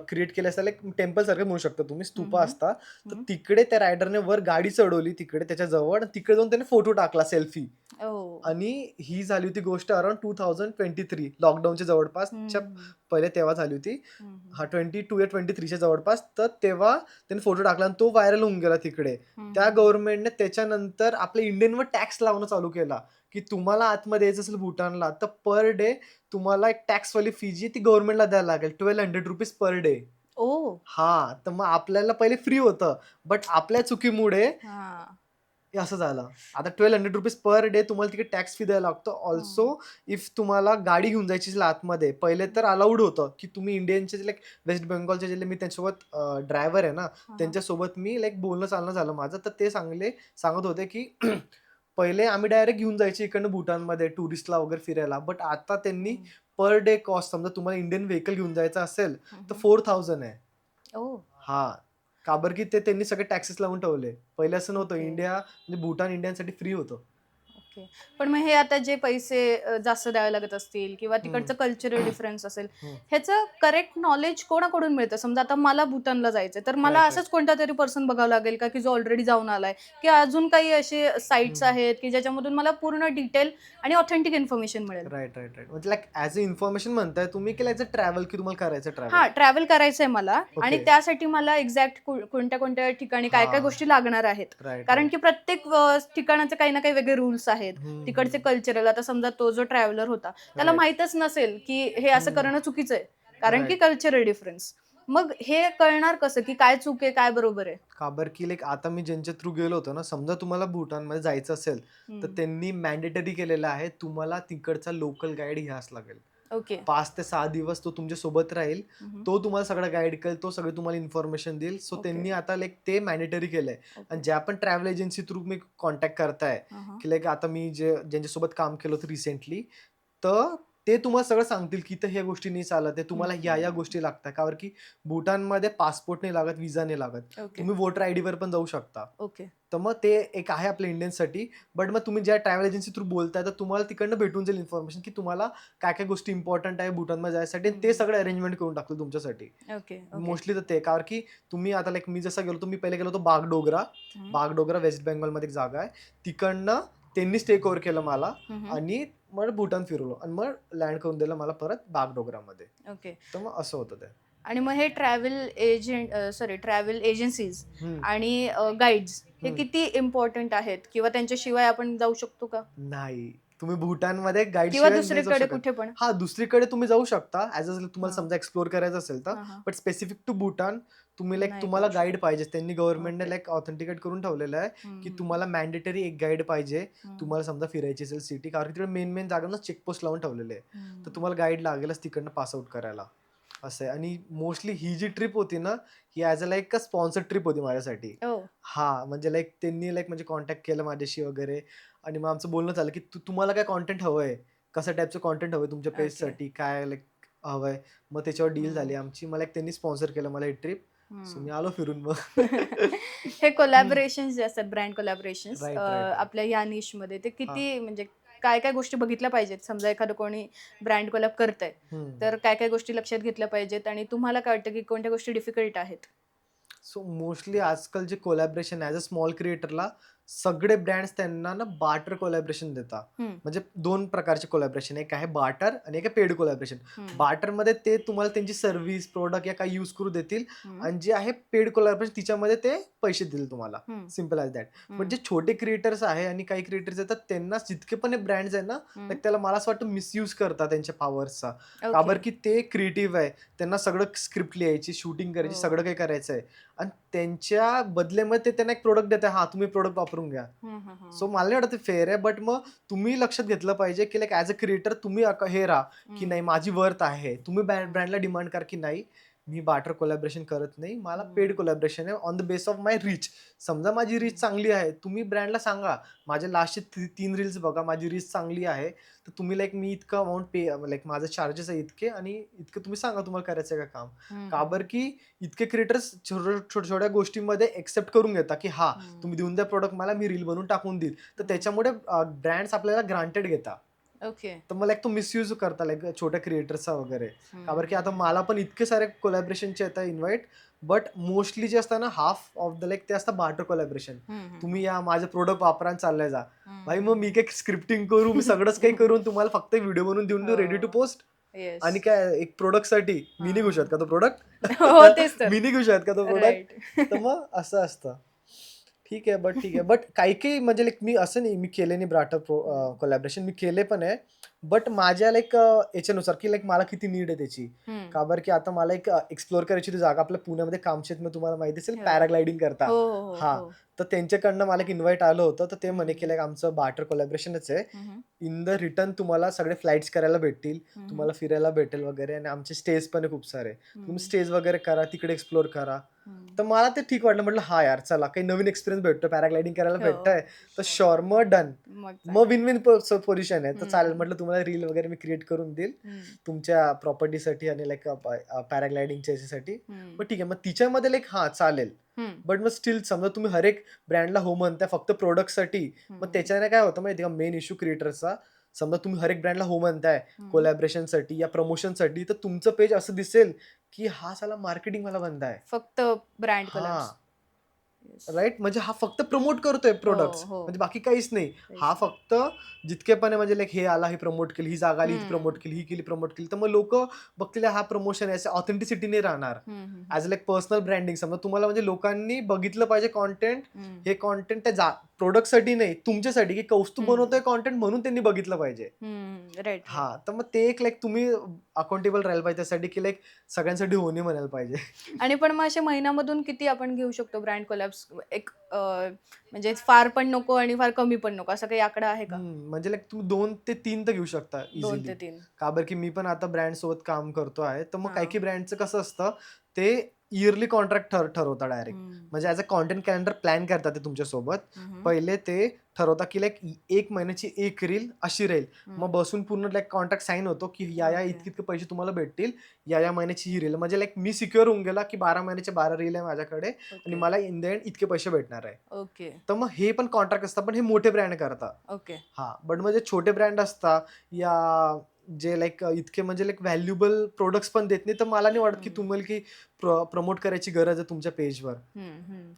क्रिएट केले असतात, लाईक टेम्पल सारखं म्हणू शकता तुम्ही, स्तूपा हम्म, असता. तर हम्म. तिकडे त्या रायडरने वर गाडी चढवली तिकडे त्याच्या जवळ, तिकडे जाऊन त्याने फोटो टाकला सेल्फी. ओ. आणि ही झाली होती गोष्ट अराउंड 2023 लॉकडाऊनच्या जवळपासच्या हम्म, पहिले तेव्हा झाली होती. हम्म, हा 22 या 23च्या जवळपास. तर तेव्हा त्याने फोटो टाकला आणि तो व्हायरल होऊन गेला तिकडे. त्या हम्म. गव्हर्नमेंटने त्याच्यानंतर आपल्या इंडियनवर टॅक्स लावणं चालू केला, की तुम्हाला आतमध्ये यायचं असेल भूटानला तर पर डे तुम्हाला एक टॅक्सवाली फी जी ती गव्हर्नमेंटला द्यायला लागेल, ₹1200 पर डे. ओ. हां, तर मग आपल्याला पहिले फ्री होतं. बट आपल्या चुकीमुळे हा. हे असं झालं. आता ₹1200 पर डे तुम्हाला तिकडे टॅक्स फी द्यायला लागतो. ऑल्सो हम्म, इफ तुम्हाला गाडी घेऊन जायची असेल आतमध्ये, पहिले तर अलाउड होतं, की तुम्ही इंडियनचे लाइक वेस्ट बेंगॉलचे जे मी त्यांच्यासोबत ड्रायव्हर आहे ना, हा, हा. त्यांच्यासोबत मी लाइक बोलणं चालणं झालं माझं. तर ते सांगत होते, की पहिले आम्ही डायरेक्ट घेऊन जायचे इकडनं भूटानमध्ये टुरिस्टला वगैरे फिरायला. बट आता त्यांनी हम्म, पर डे कॉस्ट समजा तुम्हाला इंडियन व्हेइकल घेऊन जायचं असेल, तर हम्म. 4000 आहे. ओ. हां. का बरं की ते त्यांनी सगळे टॅक्सेस लावून ठेवले. पहिले असं नव्हतं. ओके. इंडिया म्हणजे भूटान इंडियनसाठी फ्री होतं. ओके. पण मग हे आता जे पैसे जास्त द्यावे लागत असतील किंवा हं, तिकडचं कल्चरल डिफरन्स असेल, हं. ह्याचं करेक्ट नॉलेज कोणाकडून मिळतं? समजा आता मला भूतानला जायचंय, तर मला राइट, असंच राइट. कोणता तरी पर्सन बघावं लागेल का, की जो ऑलरेडी जाऊन आलाय? की अजून काही असे साइट्स हं. आहेत, की ज्याच्यामधून मला पूर्ण डिटेल आणि ऑथेंटिक इन्फॉर्मेशन मिळेल? Right, right, right. म्हणजे लाइक ॲज अ इन्फॉर्मेशन म्हणताय तुम्ही, की लाइक ट्रॅव्हल की तुम्हाला करायचं ट्रॅव्हल? हां, ट्रॅव्हल करायचंय मला आणि ओके. त्यासाठी मला एक्झॅक्ट कोणत्या-कोणत्या ठिकाणी काय-काय हां. गोष्टी लागणार आहेत. राइट, कारण राइट. की प्रत्येक ठिकाणाचे काही ना काही वेगळे रूल्स आहेत. हं, तिकडचे हं. कल्चरल आता समजा तो जो ट्रॅव्हलर होता, त्याला राइट. माहीतच नसेल की हे असं हं. करणं चुकीचं आहे. कारण की राइट. Cultural difference. मग हे कळणार कसं की काय चूक आहे, काय बरोबर आहे? का बरं की लाइक आता मी ज्यांच्या थ्रू गेलो होतो ना, समजा तुम्हाला भूटानमध्ये जायचं असेल, तर हं. त्यांनी मॅन्डेटरी केलेलं आहे, तुम्हाला तिकडचा लोकल गाईड घ्यावाच लागेल. ओके. 5 ते 6 दिवस तो तुमच्या सोबत राहील. हं, तो तुम्हाला सगळं गाईड करेल, तो सगळं तुम्हाला इन्फॉर्मेशन देईल. सो ओके, त्यांनी आता लाइक ते मॅन्डेटरी केलंय. आणि ओके. ज्या पण ट्रॅव्हल एजन्सी थ्रू तुम्ही कॉन्टॅक्ट करताय, हां, हां. की लाइक आता मी ज्यांच्यासोबत काम केलं होतं रिसेंटली, तर ते तुम्हाला सगळं सांगतील, की इथं ह्या गोष्टी नाही चालत आहे. तुम्हाला ह्या-ह्या हं. गोष्टी लागतात. का बरं की भूटानमध्ये पासपोर्ट नाही लागत, व्हिसा नाही लागत. ओके, तुम्ही वोटर आयडीवर पण जाऊ शकता. ओके. तर मग ते एक आहे आपल्या इंडियन्ससाठी. बट मग तुम्ही ज्या ट्रॅव्हल एजन्सी थ्रू बोलताय, तर तुम्हाला तिकडनं भेटून जाईल इन्फॉर्मेशन, की तुम्हाला काय-काय गोष्टी इम्पोर्टंट आहे भूटानमध्ये जायसाठी आणि ते हं. सगळं अरेंजमेंट करून टाकतील तुमच्यासाठी. Okay, okay. मोस्टली तर ते. कारण की तुम्ही आता लाइक मी जसं गेलो होतो, मी पहिले गेलो होतो बागडोगरा. हं. बागडोगरा वेस्ट बेंगॉलमध्ये एक जागा आहे. तिकडनं त्यांनी टेक ओव्हर केलं मला हं, हं. आणि मग भूटान फिरवलं आणि मग लँड करून दिलं मला परत बागडोगरामध्ये. ओके. तर मग असं होतं ते. आणि मग हे ट्रॅव्हल एजन्सीज हं, आणि गाईड्स हे हं. किती इम्पॉर्टंट आहेत किंवा त्यांच्याशिवाय आपण जाऊ शकतो का? नाही. तुम्ही भूटानमध्ये किंवा गाईडशिवाय नाही जाऊ दुसरीकडे शकत. कुठे पण? हां, दुसरीकडे तुम्ही जाऊ शकता ॲज अ तुम्हाला हां, समजा एक्सप्लोर करायचं असेल तर. हां, हां. बट स्पेसिफिक टू भूटान तुम्ही लाइक नाही तुम्हाला करू गाईड शकत. पाहिजे. त्यांनी गव्हर्नमेंटने ओके. लाइक ऑथेंटिकेट करून ठेवलेलं आहे, हं, की हं, तुम्हाला मॅन्डेटरी एक गाईड पाहिजे. हं, तुम्हाला समजा फिरायची असेल सिटी, कारण की तिकडे मेन जागांना चेकपोस्ट लावून ठेवलेले आहे. तर हं. तुम्हाला गाईड लागेलच तिकडनं पास आउट करायला. असं आहे आणि मोस्टली ही जी ट्रिप होती ना, ही as a like a sponsored trip होती माझ्यासाठी. ओह! हां, म्हणजे लाइक त्यांनी लाइक म्हणजे कॉन्टॅक्ट केलं माझ्याशी वगैरे आणि मग आमचं बोलणं झालं, की तुम्हाला काय कंटेंट हवंय? कशा टाईपचं कंटेंट हवंय तुमच्या ओके. पेजसाठी? काय लाइक हवंय? मग त्याच्यावर डील झाली हं, आमची. मग लाइक त्यांनी स्पॉन्सर केलं मला ही ट्रिप. सो हं. मी आलो फिरून मग. हे हं. कोलॅबोरेशन्स जे असतात, brand collaborations right, right, right. आपल्या ह्या निशमध्ये ते हां. किती म्हणजे काय-काय गोष्टी बघितल्या पाहिजेत? समजा एखादं कोणी ब्रँड कोलॅब करतंय, हं. तर काय-काय गोष्टी लक्षात घेतल्या पाहिजेत आणि तुम्हाला काय वाटतं, की कोणत्या गोष्टी डिफिकल्ट आहेत? सो मोस्टली आजकाल जे कोलॅबरेशन ॲज अ स्मॉल क्रिएटरला सगळे ब्रँड्स त्यांना ना बार्टर कोलॅबरेशन देतात. हं, म्हणजे 2 प्रकारचे कोलॅबरेशन, एक आहे बार्टर आणि एक आहे पेड कोलॅबरेशन. हं, बार्टरमध्ये ते तुम्हाला त्यांची सर्व्हिस, प्रॉडक्ट या काही यूज करू देतील हं, आणि जे आहे पेड कोलॅबरेशन तिच्यामध्ये ते पैसे देतील तुम्हाला. हं, सिंपल ॲज दॅट. बट हं, जे छोटे क्रिएटर्स आहे आणि काही क्रिएटर्स येतात त्यांना जितके पण हे ब्रँड्स आहे ना, हं. लाइक त्याला मला असं वाटतं मिसयूज करतात त्यांच्या पॉवरचा. का ओके. बरं की ते क्रिएटिव्ह आहे. त्यांना सगळं स्क्रिप्ट लिहायची, शूटिंग करायची, हो. सगळं काही करायचं आहे. आणि त्यांच्या बदल्यामध्ये ते त्यांना एक प्रॉडक्ट देतात. हां, तुम्ही प्रॉडक्ट वापरून घ्या. हं, हं, हं, सो मला नाही वाटत ते फेअर आहे. बट मग तुम्ही लक्षात घेतलं पाहिजे, की लाइक ॲज अ क्रिएटर तुम्ही हे राहा, की हं, नाही माझी वर्थ आहे. तुम्ही हं, ब्रँडला डिमांड करा, की नाही मी बार्टर कोलॅबरेशन करत नाही, मला हम्म. पेड कोलॅबरेशन आहे on the base of my reach. समजा माझी रीच चांगली आहे, तुम्ही ब्रँडला सांगा माझ्या लास्टचे 3 रील्स बघा, माझी रीच चांगली आहे, तर तुम्ही लाईक मी इतकं अमाऊंट पे लाईक माझं चार्जेस आहे इतके आणि इतकं तुम्ही सांगा तुम्हाला करायचं आहे का काम. का हम्म. बरं की इतके क्रिएटर्स छोट्या छोट्या गोष्टींमध्ये एक्सेप्ट करून घेतात की हा हम्म. तुम्ही देऊन द्या प्रोडक्ट मला, मी रील बनवून टाकून देईल. तर त्याच्यामुळे ब्रँड्स आपल्याला ग्रांटेड घेतात. ओके. तर मला एक तो मिसयूज करता लाईक छोट्या क्रिएटर्सचा वगैरे. का बरं की आता हम्म. मला पण इतके सारे कोलॅबरेशनचे येतात इन्व्हाइट, बट मोस्टली जे असतं ना हाफ ऑफ द लाईक ते असतं बार्टर कोलॅबरेशन. हम्म. तुम्ही या माझे प्रोडक्ट वापरा आणि चालले जा. भाई मग हम्म. मी काही स्क्रिप्टिंग करू, मी सगळंच काही करून तुम्हाला फक्त व्हिडिओ बनवून देऊन देऊ रेडी टू हो. पोस्ट. आणि येस. काय एक प्रोडक्टसाठी मी नाही घेऊ शकत का तो प्रोडक्ट? हो तेच तर. मी नाही घेऊ शकत का तो प्रोडक्ट? राईट. तर मग असं असतं. ठीक आहे, ठीक आहे. बट काही म्हणजे लाईक मी असं नाही मी केले नाही बार्टर कोलॅबरेशन, मी केले पण आहे. बट माझ्या लाईक याच्यानुसार की लाईक मला किती नीड आहे त्याची. का बरं की आता मला एक एक्सप्लोर करायची होती जागा आपल्या पुण्यामध्ये कामशेतमध्ये, तुम्हाला माहिती असेल हो. पॅराग्लायडिंग करता. हो हो हां. हो. तर त्यांच्याकडनं मला एक इन्व्हाइट आलं होतं. तर ते म्हणे की हम्म. लाईक आमचं बार्टर कोलॅबरेशनच आहे. हम्म. इन द रिटर्न तुम्हाला सगळे फ्लाइट्स करायला भेटतील, हम्म. तुम्हाला फिरायला भेटेल वगैरे आणि आमचे स्टेज पण आहे खूप सारे. तुम्ही हम्म. स्टेज वगैरे करा, तिकडे एक्सप्लोर करा. हम्म. तर मला ते ठीक वाटलं. म्हटलं हां यार चला काही नवीन एक्सपिरियन्स भेटतो, पॅराग्लायडिंग करायला हो. भेटतंय. तर शुअर मग डन. मग मग चांगलं. विन विन पोझिशन आहे. तर चालेल हम्म. म्हटलं तुम्हाला रील वगैरे मी क्रिएट करून देईल हम्म. तुमच्या प्रॉपर्टीसाठी आणि लाईक पॅराग्लायडिंगच्या याच्यासाठी. हम्म. मग ठीक आहे, मग तिच्यामध्ये लाईक हां चालेल. हम्म. बट मग स्टील समजा तुम्ही हर एक ब्रँडला हो म्हणताय फक्त प्रोडक्टसाठी, मग हम्म. त्याच्याने काय होतं माहिती का मेन इश्यू क्रिएटरचा. समजा तुम्ही हर एक ब्रँडला हो म्हणताय हम्म. कोलॅबरेशनसाठी या प्रमोशनसाठी, तर तुमचं पेज असं दिसेल की हा साला मार्केटिंग मला बंद आहे. फक्त ब्रँड हां. कलर्स. राईट, म्हणजे हा फक्त प्रमोट करतोय हो प्रोडक्ट्स, हो. म्हणजे बाकी काहीच नाही. काहीच हा नाही. फक्त जितके पण आहे म्हणजे लाईक हे आला हे प्रमोट केली, ही जागा आली ही प्रमोट हम्म. केली, ही केली प्रमोट केली. तर मग लोक बघतील हा प्रमोशन आहे, ऑथेंटिसिटी नाही राहणार. हम्म. ॲज लाईक पर्सनल ब्रँडिंग समजा तुम्हाला म्हणजे लोकांनी बघितलं पाहिजे कॉन्टेंट. हम्म. हे कॉन्टेंट त्या प्रोडक्टसाठी नाही तुमच्यासाठी, की कौस्तुभ हम्म. बनवतोय कॉन्टेंट म्हणून त्यांनी बघितलं पाहिजे. Right right. हा, तर मग ते एक लाईक तुम्ही अकाउंटेबल राहायला पाहिजे त्यासाठी की लाईक सगळ्यांसाठी होणे म्हणायला पाहिजे. आणि पण मग असे महिन्यामधून किती आपण घेऊ शकतो ब्रँड कोलॅब्स? एक म्हणजे फार पण नको आणि फार कमी पण नको, असं काही आकडा आहे का? म्हणजे लाईक तुम्ही 2 ते 3 तर घेऊ शकता 2 इझिली. ते 3. का बरं की मी पण आता ब्रँड सोबत काम करतो आहे. तर मग हा. काही ब्रँडचं कसं असतं ते इयरली कॉन्ट्रॅक्ट ठरवतात डायरेक्ट. म्हणजे as a content calendar plan करतात ते तुमच्यासोबत. पहिले ते ठरवतात की लाईक 1 महिन्याची 1 रील अशी राहील. मग बसून पूर्ण लाईक कॉन्ट्रॅक्ट साईन होतो की या ओके. इतके पैसे तुम्हाला भेटतील, या महिन्याची ही रील. म्हणजे लाईक मी सिक्युअर होऊन गेला की 12 महिन्याचे 12 रील आहे माझ्याकडे आणि ओके. मला इन द एंड इतके पैसे भेटणार आहे. ओके. तर मग हे पण कॉन्ट्रॅक्ट असतात, पण हे मोठे ब्रँड करतात. ओके. हां, बट म्हणजे छोटे ब्रँड असतात या जे लाईक इतके म्हणजे लाईक व्हॅल्युएबल प्रोडक्ट्स पण देत नाही. तर मला नाही वाटत की तुम्हाला की प्रमोट करायची गरज आहे तुमच्या पेजवर.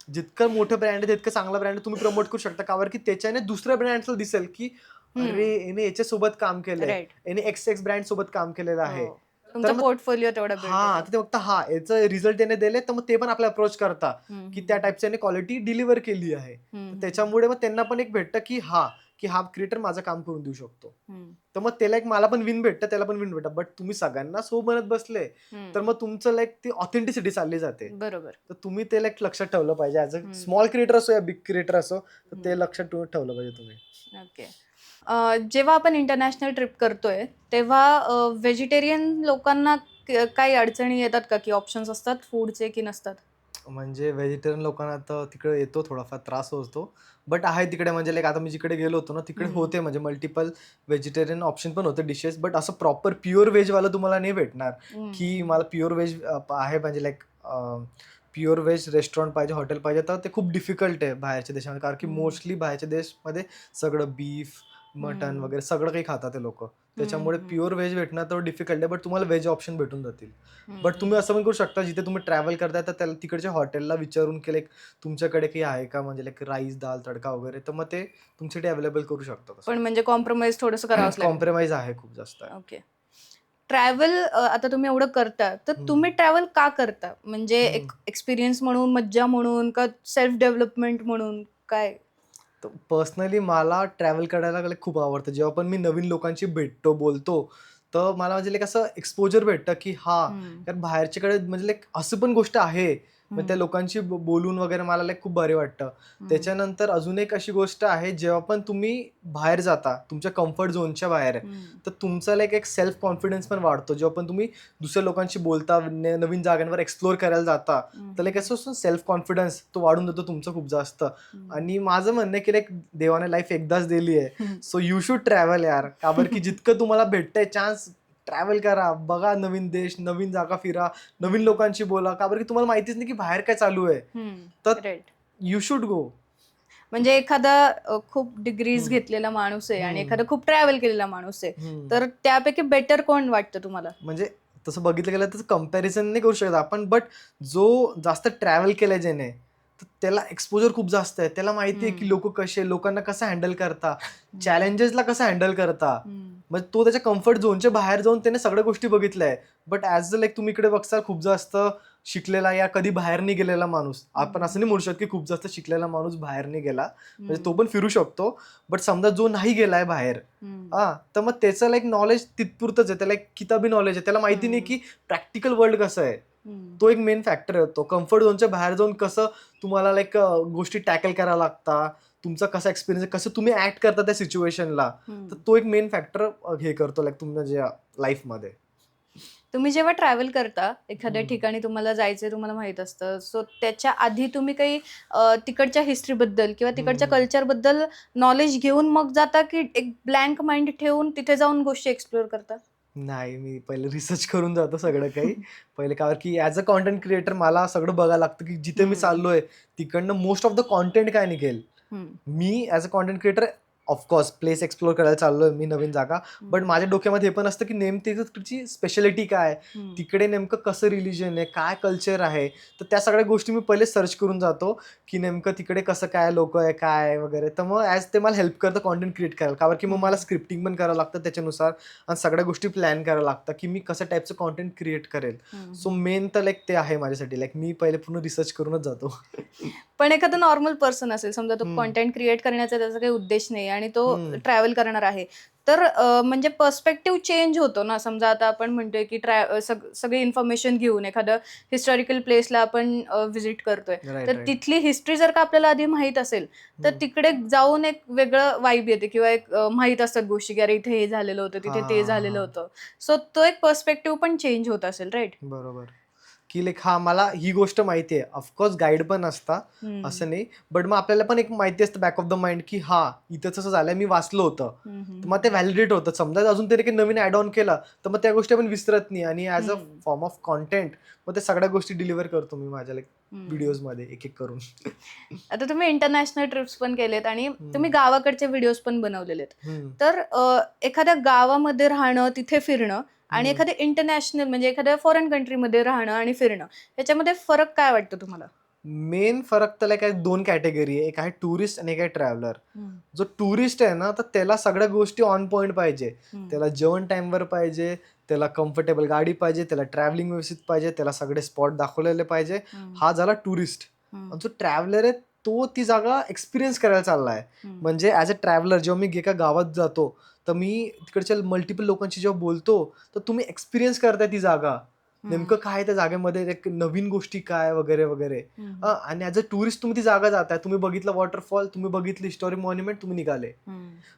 जितकं मोठं ब्रँड आहे तितकं चांगला ब्रँड तुम्ही प्रमोट करू शकता. का बरं की त्याच्याने दुसऱ्या ब्रँड्सला दिसेल की अरे याने याच्यासोबत काम केलंय, राईट. याने एक्स ब्रँड सोबत काम केलेलं आहे. हो. तुमचा मग पोर्टफोलिओ तेवढा बिल्ड हां, होतो. तर ते फक्त याचं रिझल्ट त्याने दिले, तर मग ते पण आपल्याला अप्रोच करता की त्या टाईपची याने क्वालिटी डिलिव्हर केली आहे. तर त्याच्यामुळे मग त्यांना पण एक भेटतं की हा क्रिएटर माझं काम करून देऊ शकतो. तर मग त्याला एक मला पण विन भेटतं, त्याला पण विन भेटतं. बट तुम्ही सगळ्यांना सो बनत बसले, तर मग तुमचं लाईक ती ऑथेंटिसिटी चालली जाते. बरोबर. तर तुम्ही ते लाईक लक्षात ठेवलं पाहिजे. ॲज अ स्मॉल क्रिएटर असो या बिग क्रिएटर असो, तर ते लक्षात ठेवलं पाहिजे तुम्ही. ओके. जेव्हा आपण इंटरनॅशनल ट्रिप करतोय तेव्हा व्हेजिटेरियन लोकांना काही अडचणी येतात का, की ऑप्शन्स असतात फूडचे की नसतात? म्हणजे व्हेजिटेरियन लोकांना तर तिकडे येतो थोडाफार त्रास होतो. बट आहे तिकडे म्हणजे लाईक आता मी जिकडे गेलो होतो ना, तिकडे होते म्हणजे मल्टिपल व्हेजिटेरियन ऑप्शन पण होते डिशेस. बट असं प्रॉपर प्युअर व्हेजवालं तुम्हाला नाही भेटणार की मला प्युअर व्हेज आहे म्हणजे लाईक प्युअर व्हेज रेस्टॉरंट पाहिजे, हॉटेल पाहिजे. तर ते खूप डिफिकल्ट आहे बाहेरच्या देशामध्ये. कारण की मोस्टली बाहेरच्या देशमध्ये सगळं बीफ, मटन वगैरे सगळं काही खातात ते लोक. त्याच्यामुळे प्युअर व्हेज भेटणं तर डिफिकल्ट आहे. बट तुम्हाला व्हेज ऑप्शन भेटून जातील. बट तुम्ही असं पण करू शकता जिथे तुम्ही ट्रॅव्हल करताय तर त्याला तिकडच्या हॉटेलला विचारून की लाईक तुमच्याकडे काही आहे का, म्हणजे लाईक राईस, दाल तडका वगैरे. तर मग ते तुमच्यासाठी अवेलेबल करू शकतो. पण म्हणजे कॉम्प्रोमाइज थोडंसं करावंच लागेल. कॉम्प्रोमाइज आहे खूप जास्त. ओके. ट्रॅव्हल आता तुम्ही एवढं करता, तर तुम्ही ट्रॅव्हल का करता? म्हणजे एक एक्सपिरियन्स म्हणून, मज्जा म्हणून, का सेल्फ डेव्हलपमेंट म्हणून, काय? तर पर्सनली मला ट्रॅव्हल करायला खूप आवडतं. जेव्हा पण मी नवीन लोकांशी भेटतो, बोलतो, तर मला म्हणजे लाईक असं एक्सपोजर भेटतं की यार बाहेरच्याकडे म्हणजे लाईक असं पण गोष्ट आहे मग त्या लोकांशी बोलून वगैरे मला लाईक खूप बरे वाटतं. त्याच्यानंतर अजून एक अशी गोष्ट आहे, जेव्हा पण तुम्ही बाहेर जाता तुमच्या कम्फर्ट झोनच्या बाहेर, तर तुमचा लाईक एक सेल्फ कॉन्फिडन्स पण वाढतो. जेव्हा पण तुम्ही दुसऱ्या लोकांशी बोलता, नवीन जागांवर एक्सप्लोर करायला जाता, तर लाईक असं असतं सेल्फ कॉन्फिडन्स तो वाढून जातो तुमचं खूप जास्त. आणि माझं म्हणणं आहे की लाईक देवाने लाईफ एकदाच दिली आहे, सो यू शुड ट्रॅव्हल यार. का बरं की जितकं तुम्हाला भेटतंय चान्स, ट्रॅव्हल करा, बघा नवीन देश, नवीन जागा फिरा, नवीन लोकांशी बोला. का बरं की तुम्हाला माहितीच नाही की बाहेर काय चालू आहे, तर राईट. You should go. म्हणजे एखादा खूप डिग्रीज घेतलेला माणूस आहे आणि एखादा खूप ट्रॅव्हल केलेला माणूस आहे, तर त्यापैकी बेटर कोण वाटतं तुम्हाला? म्हणजे तसं बघितलं गेलं तर कम्पॅरिझन नाही करू शकत आपण, बट जो जास्त ट्रॅव्हल केलाय ज्याने, तर त्याला एक्सपोजर खूप जास्त आहे. त्याला माहिती आहे की लोक कसे, लोकांना कसं हँडल करता, चॅलेंजेसला कसं हँडल करता. मग तो त्याच्या कम्फर्ट झोनच्या बाहेर जाऊन त्याने सगळ्या गोष्टी बघितल्या आहे. बट ॲज अ लाईक तुम्ही इकडे बघता खूप जास्त शिकलेला या कधी बाहेर नाही गेलेला माणूस, आपण असं नाही म्हणू शकत की खूप जास्त शिकलेला माणूस बाहेर नाही गेला, म्हणजे तो पण फिरू शकतो. बट समजा जो नाही गेलाय बाहेर, तर मग त्याचं लाईक नॉलेज तिथपुरतच आहे. त्याला एक किताबी नॉलेज आहे, त्याला माहिती नाही की प्रॅक्टिकल वर्ल्ड कसं आहे. तो एक मेन फॅक्टर होतो. कम्फर्ट झोनच्या बाहेर जाऊन कसं तुम्हाला लाईक गोष्टी टॅकल करायला लागतात, तुमचा कसा एक्सपिरियन्स आहे, कसं तुम्ही ऍक्ट करता त्या सिच्युएशनला, तर तो एक मेन फॅक्टर हे करतो लाईक तुमच्या ज्या लाईफमध्ये. तुम्ही जेव्हा ट्रॅव्हल करता एखाद्या ठिकाणी, तुम्हाला जायचंय, तुम्हाला माहित असतं, सो त्याच्या आधी तुम्ही काही तिकडच्या हिस्ट्रीबद्दल किंवा तिकडच्या कल्चरबद्दल नॉलेज घेऊन मग जाता, की एक ब्लँक माइंड ठेवून तिथे जाऊन गोष्टी एक्सप्लोर करता? नाही, मी पहिले रिसर्च करून जातो सगळं काही. पहिले का की ॲज अ कंटेंट क्रिएटर मला सगळं बघायला लागतं की जिथे मी चाललोय तिकडनं मोस्ट ऑफ द कॉन्टेंट काय निघेल. मी as a content creator of course place explore करायला चाललोय मी, नवीन जागा. बट माझ्या डोक्यामध्ये हे पण असतं की नेमकी तिकडची स्पेशालिटी काय, तिकडे नेमकं कसं रिलिजन आहे, काय कल्चर आहे. तर त्या सगळ्या गोष्टी मी पहिले सर्च करून जातो की नेमकं तिकडे कसं काय लोक आहे, काय वगैरे. तर मग ॲज ते मला हेल्प करतं कॉन्टेंट क्रिएट करायला. का बरं की मग मला स्क्रिप्टिंग पण करावं लागतं त्याच्यानुसार, आणि सगळ्या गोष्टी प्लॅन करायला लागतात की मी कसं टाईपचं कॉन्टेंट क्रिएट करेल. सो मेन तर लाईक ते आहे माझ्यासाठी, लाईक मी पहिले पूर्ण रिसर्च करूनच जातो. पण एखादा नॉर्मल पर्सन असेल, समजा तो कॉन्टेंट क्रिएट करण्याचा त्याचा काही उद्देश नाही आणि तो ट्रॅव्हल करणार आहे, तर म्हणजे पर्स्पेक्टिव्ह चेंज होतो ना. समजा आता आपण म्हणतोय की सगळी इन्फॉर्मेशन घेऊन एखादं हिस्टॉरिकल प्लेसला आपण व्हिजिट करतोय, तर तिथली हिस्ट्री जर का आपल्याला आधी माहीत असेल, तर तिकडे जाऊन एक वेगळं वाईब येते किंवा एक माहीत असतात गोष्टी की अरे इथे हे झालेलं होतं, तिथे ते झालेलं होतं. सो तो एक पर्स्पेक्टिव्ह पण चेंज होत असेल, राईट? बरोबर. की लाईक मला ही गोष्ट माहिती आहे. ऑफकोर्स गाईड पण असता, असं नाही. बट मग आपल्याला पण एक माहिती असतं बॅक ऑफ द माइंड की इथं तसं झालंय, मी वाचलं होतं. तर मग ते व्हॅलिडेट होतं. समजा अजून तरी काही नवीन ॲड ऑन केला, तर मग त्या गोष्टी आपण विसरत नाही. आणि as a form of content मग त्या सगळ्या गोष्टी डिलिव्हर करतो मी माझ्या लाईक व्हिडिओजमध्ये एक एक करून. आता तुम्ही इंटरनॅशनल ट्रिप्स पण केलेत आणि तुम्ही गावाकडचे व्हिडिओज पण बनवलेले आहेत. तर एखाद्या गावामध्ये राहणं, तिथे फिरणं आणि एखाद्या इंटरनॅशनल म्हणजे एखाद्या फॉरेन कंट्रीमध्ये राहणं आणि फिरणं, याच्यामध्ये फरक काय वाटतं तुम्हाला? मेन फरक तर लाईक दोन कॅटेगरी आहे. एक आहे टुरिस्ट आणि एक आहे ट्रॅव्हलर. जो टुरिस्ट आहे ना, तर त्याला सगळ्या गोष्टी ऑन पॉइंट पाहिजे. त्याला जेवण टाइमवर पाहिजे, त्याला कम्फर्टेबल गाडी पाहिजे, त्याला ट्रॅव्हलिंग व्यवस्थित पाहिजे, त्याला सगळे स्पॉट दाखवलेले पाहिजे. हा झाला टुरिस्ट. आणि जो ट्रॅव्हलर आहे तो ती जागा एक्सपिरियन्स करायला चाललाय. म्हणजे ॲज अ ट्रॅव्हलर जेव्हा मी एका गावात जातो, तर मी तिकडच्या मल्टिपल लोकांशी जेव्हा बोलतो, तर तुम्ही एक्सपिरियन्स करताय ती जागा. नेमकं काय त्या जागेमध्ये, एक नवीन गोष्टी काय वगैरे वगैरे. आणि ॲज अ टुरिस्ट तुम्ही ती जागा जाताय, तुम्ही बघितलं वॉटरफॉल, तुम्ही बघितलं हिस्टॉरिक मॉन्युमेंट, तुम्ही निघाले.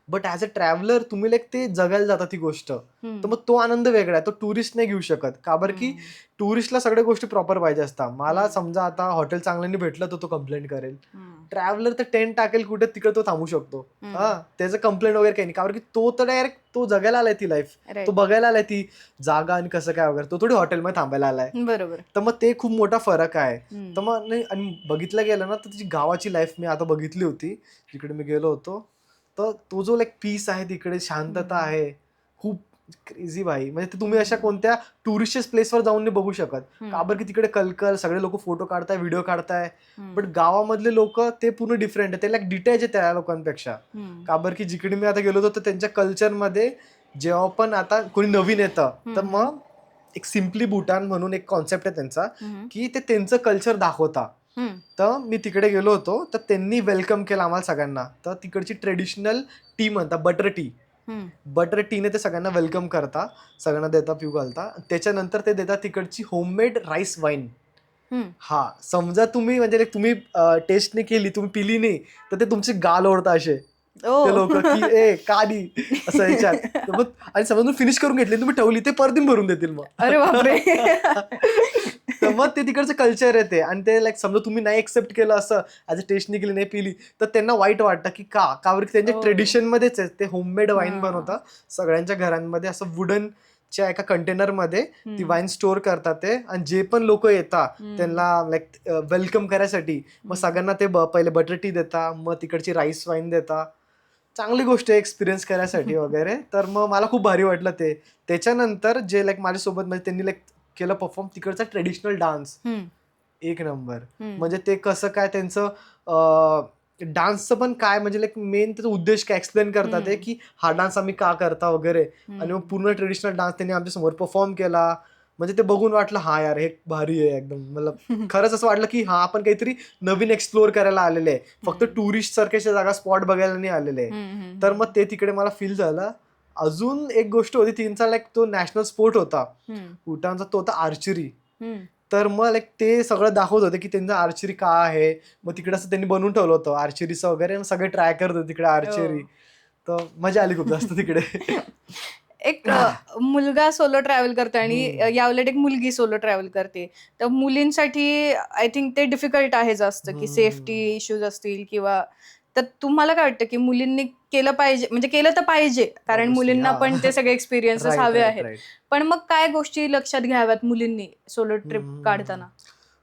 बट ॲज अ ट्रॅव्हलर तुम्ही लाईक ते जगायला जाता ती गोष्ट, तर मग तो आनंद वेगळा आहे. तो टुरिस्ट नाही घेऊ शकत. का बरं की टुरिस्टला सगळ्या गोष्टी प्रॉपर पाहिजे असतात. मला समजा आता हॉटेल चांगलं नाही भेटलं तर तो कंप्लेंट करेल. ट्रॅव्हलर तर टेंट टाकेल कुठे, तिकडे तो थांबू शकतो. त्याचं कंप्लेंट वगैरे काही नाही. का बरं की तो तर डायरेक्ट तो जगायला आलाय ती लाईफ, तो बघायला आलाय ती जागा आणि कसं काय वगैरे. तो थोडी हॉटेलमध्ये थांबायला आलाय. बरोबर. तर मग ते खूप मोठा फरक आहे. तर मग नाही, आणि बघितलं गेलं ना, तर त्याची गावाची लाईफ मी आता बघितली होती जिकडे मी गेलो होतो. तर तो जो लाईक पीस आहे तिकडे, शांतता आहे, खूप क्रेझी भाई. म्हणजे ते तुम्ही अशा कोणत्या टुरिस्टियस प्लेसवर जाऊन नाही बघू शकत. का बरं की तिकडे कलकल, सगळे लोक फोटो काढताय, व्हिडिओ काढताय. बट गावामधले लोक ते पूर्ण डिफरंट आहे. ते लाईक डिटॅच आहे त्या लोकांपेक्षा. का बरं की जिकडे मी आता गेलो होतो, तर त्यांच्या कल्चरमध्ये जेव्हा पण आता कोणी नवीन येतं, तर मग एक सिम्पली भूटान म्हणून एक कॉन्सेप्ट आहे त्यांचा, की ते त्यांचं कल्चर दाखवता. तर मी तिकडे गेलो होतो, तर त्यांनी वेलकम केलं आम्हाला सगळ्यांना. तर तिकडची ट्रेडिशनल टी म्हणतात, बटर टी. बटर टीने ते सगळ्यांना वेलकम करता, सगळ्यांना देता, पिऊ घालता. त्याच्यानंतर ते देतात तिकडची होममेड राईस वाईन. हम्म. हा समजा तुम्ही म्हणजे like तुम्ही टेस्ट नाही केली, तुम्ही पिली नाही, तर ते तुमची गाल ओढता असे ओ. ते लोक की ए काली असं ह्याच्यात. तर मग आणि समजा तुम्ही फिनिश करून घेतली, तुम्ही ठेवली, ते परत भरून देतील मग. अरे बापरे. तर मग ते तिकडचं कल्चर येते आणि ते लाईक समजा तुम्ही नाही एक्सेप्ट केलं असं ऍज अ टेस्ट नाही केली, नाही पिली, तर त्यांना वाईट वाटतं की का बरं की त्यांच्या ओ. ट्रेडिशन मध्येच आहे ते होममेड वाईन हा. बनवतात सगळ्यांच्या घरांमध्ये, असं वुडनच्या एका कंटेनर मध्ये ती हम्म. वाईन स्टोअर करतात ते, आणि जे पण लोक येतात हम्म. त्यांना लाईक वेलकम करायसाठी मग हम्म. सगळ्यांना ते पहिले बटर टी देता, मग तिकडची राईस वाईन देता. चांगली गोष्ट आहे एक्सपिरियन्स करायसाठी वगैरे. तर मग मला खूप भारी वाटलं ते. त्याच्यानंतर जे लाईक माझ्यासोबत म्हणजे त्यांनी लाईक केलं परफॉर्म तिकडचा ट्रेडिशनल डान्स हम्म. एक नंबर. हम्म. म्हणजे ते कसं काय त्यांचं डान्सचं पण काय म्हणजे लाईक मेन त्याचा उद्देश काय एक्सप्लेन करतात ते हम्म. की हा डान्स आम्ही का करता वगैरे. आणि मग हम्म. पूर्ण ट्रेडिशनल डान्स त्यांनी आमच्या समोर परफॉर्म केला. म्हणजे ते बघून वाटलं हा यार हे भारी आहे एकदम. मतलब खरंच असं वाटलं की हा आपण काहीतरी नवीन एक्सप्लोअर करायला आलेले आहे, फक्त टुरिस्ट सारख्याच्या जागा स्पॉट बघायला नाही आलेले आहे. हम्म. तर मग ते तिकडे मला फील झालं. अजून एक गोष्ट होती त्यांचा लाईक तो नॅशनल स्पोर्ट होता हम्म. भूटानचा, तो होता आर्चरी. हम्म. तर मग लाईक ते सगळं दाखवत होते की त्यांचं आर्चरी का आहे. मग तिकडे असं त्यांनी बनवून ठेवलं होतं आर्चरीचं वगैरे, मग सगळे ट्राय करत होते तिकडे आर्चरी. ओ. तर मजा आली खूप जास्त तिकडे. एक मुलगा सोलो ट्रॅव्हल करतो आणि हम्म. याउलट एक मुलगी सोलो ट्रॅव्हल करते, तर मुलींसाठी आय थिंक ते डिफिकल्ट आहे जास्त, की सेफ्टी हम्म. इश्यूज असतील किंवा. तर तुम्हाला काय वाटतं की मुलींनी केलं पाहिजे, म्हणजे केलं तर पाहिजे कारण ऑब्विसली मुलींना पण ते हा. सगळे एक्सपिरियन्सेस राईट हवे राईट आहेत, राईट. पण मग काय गोष्टी लक्षात घ्याव्यात मुलींनी सोलो ट्रिप काढताना?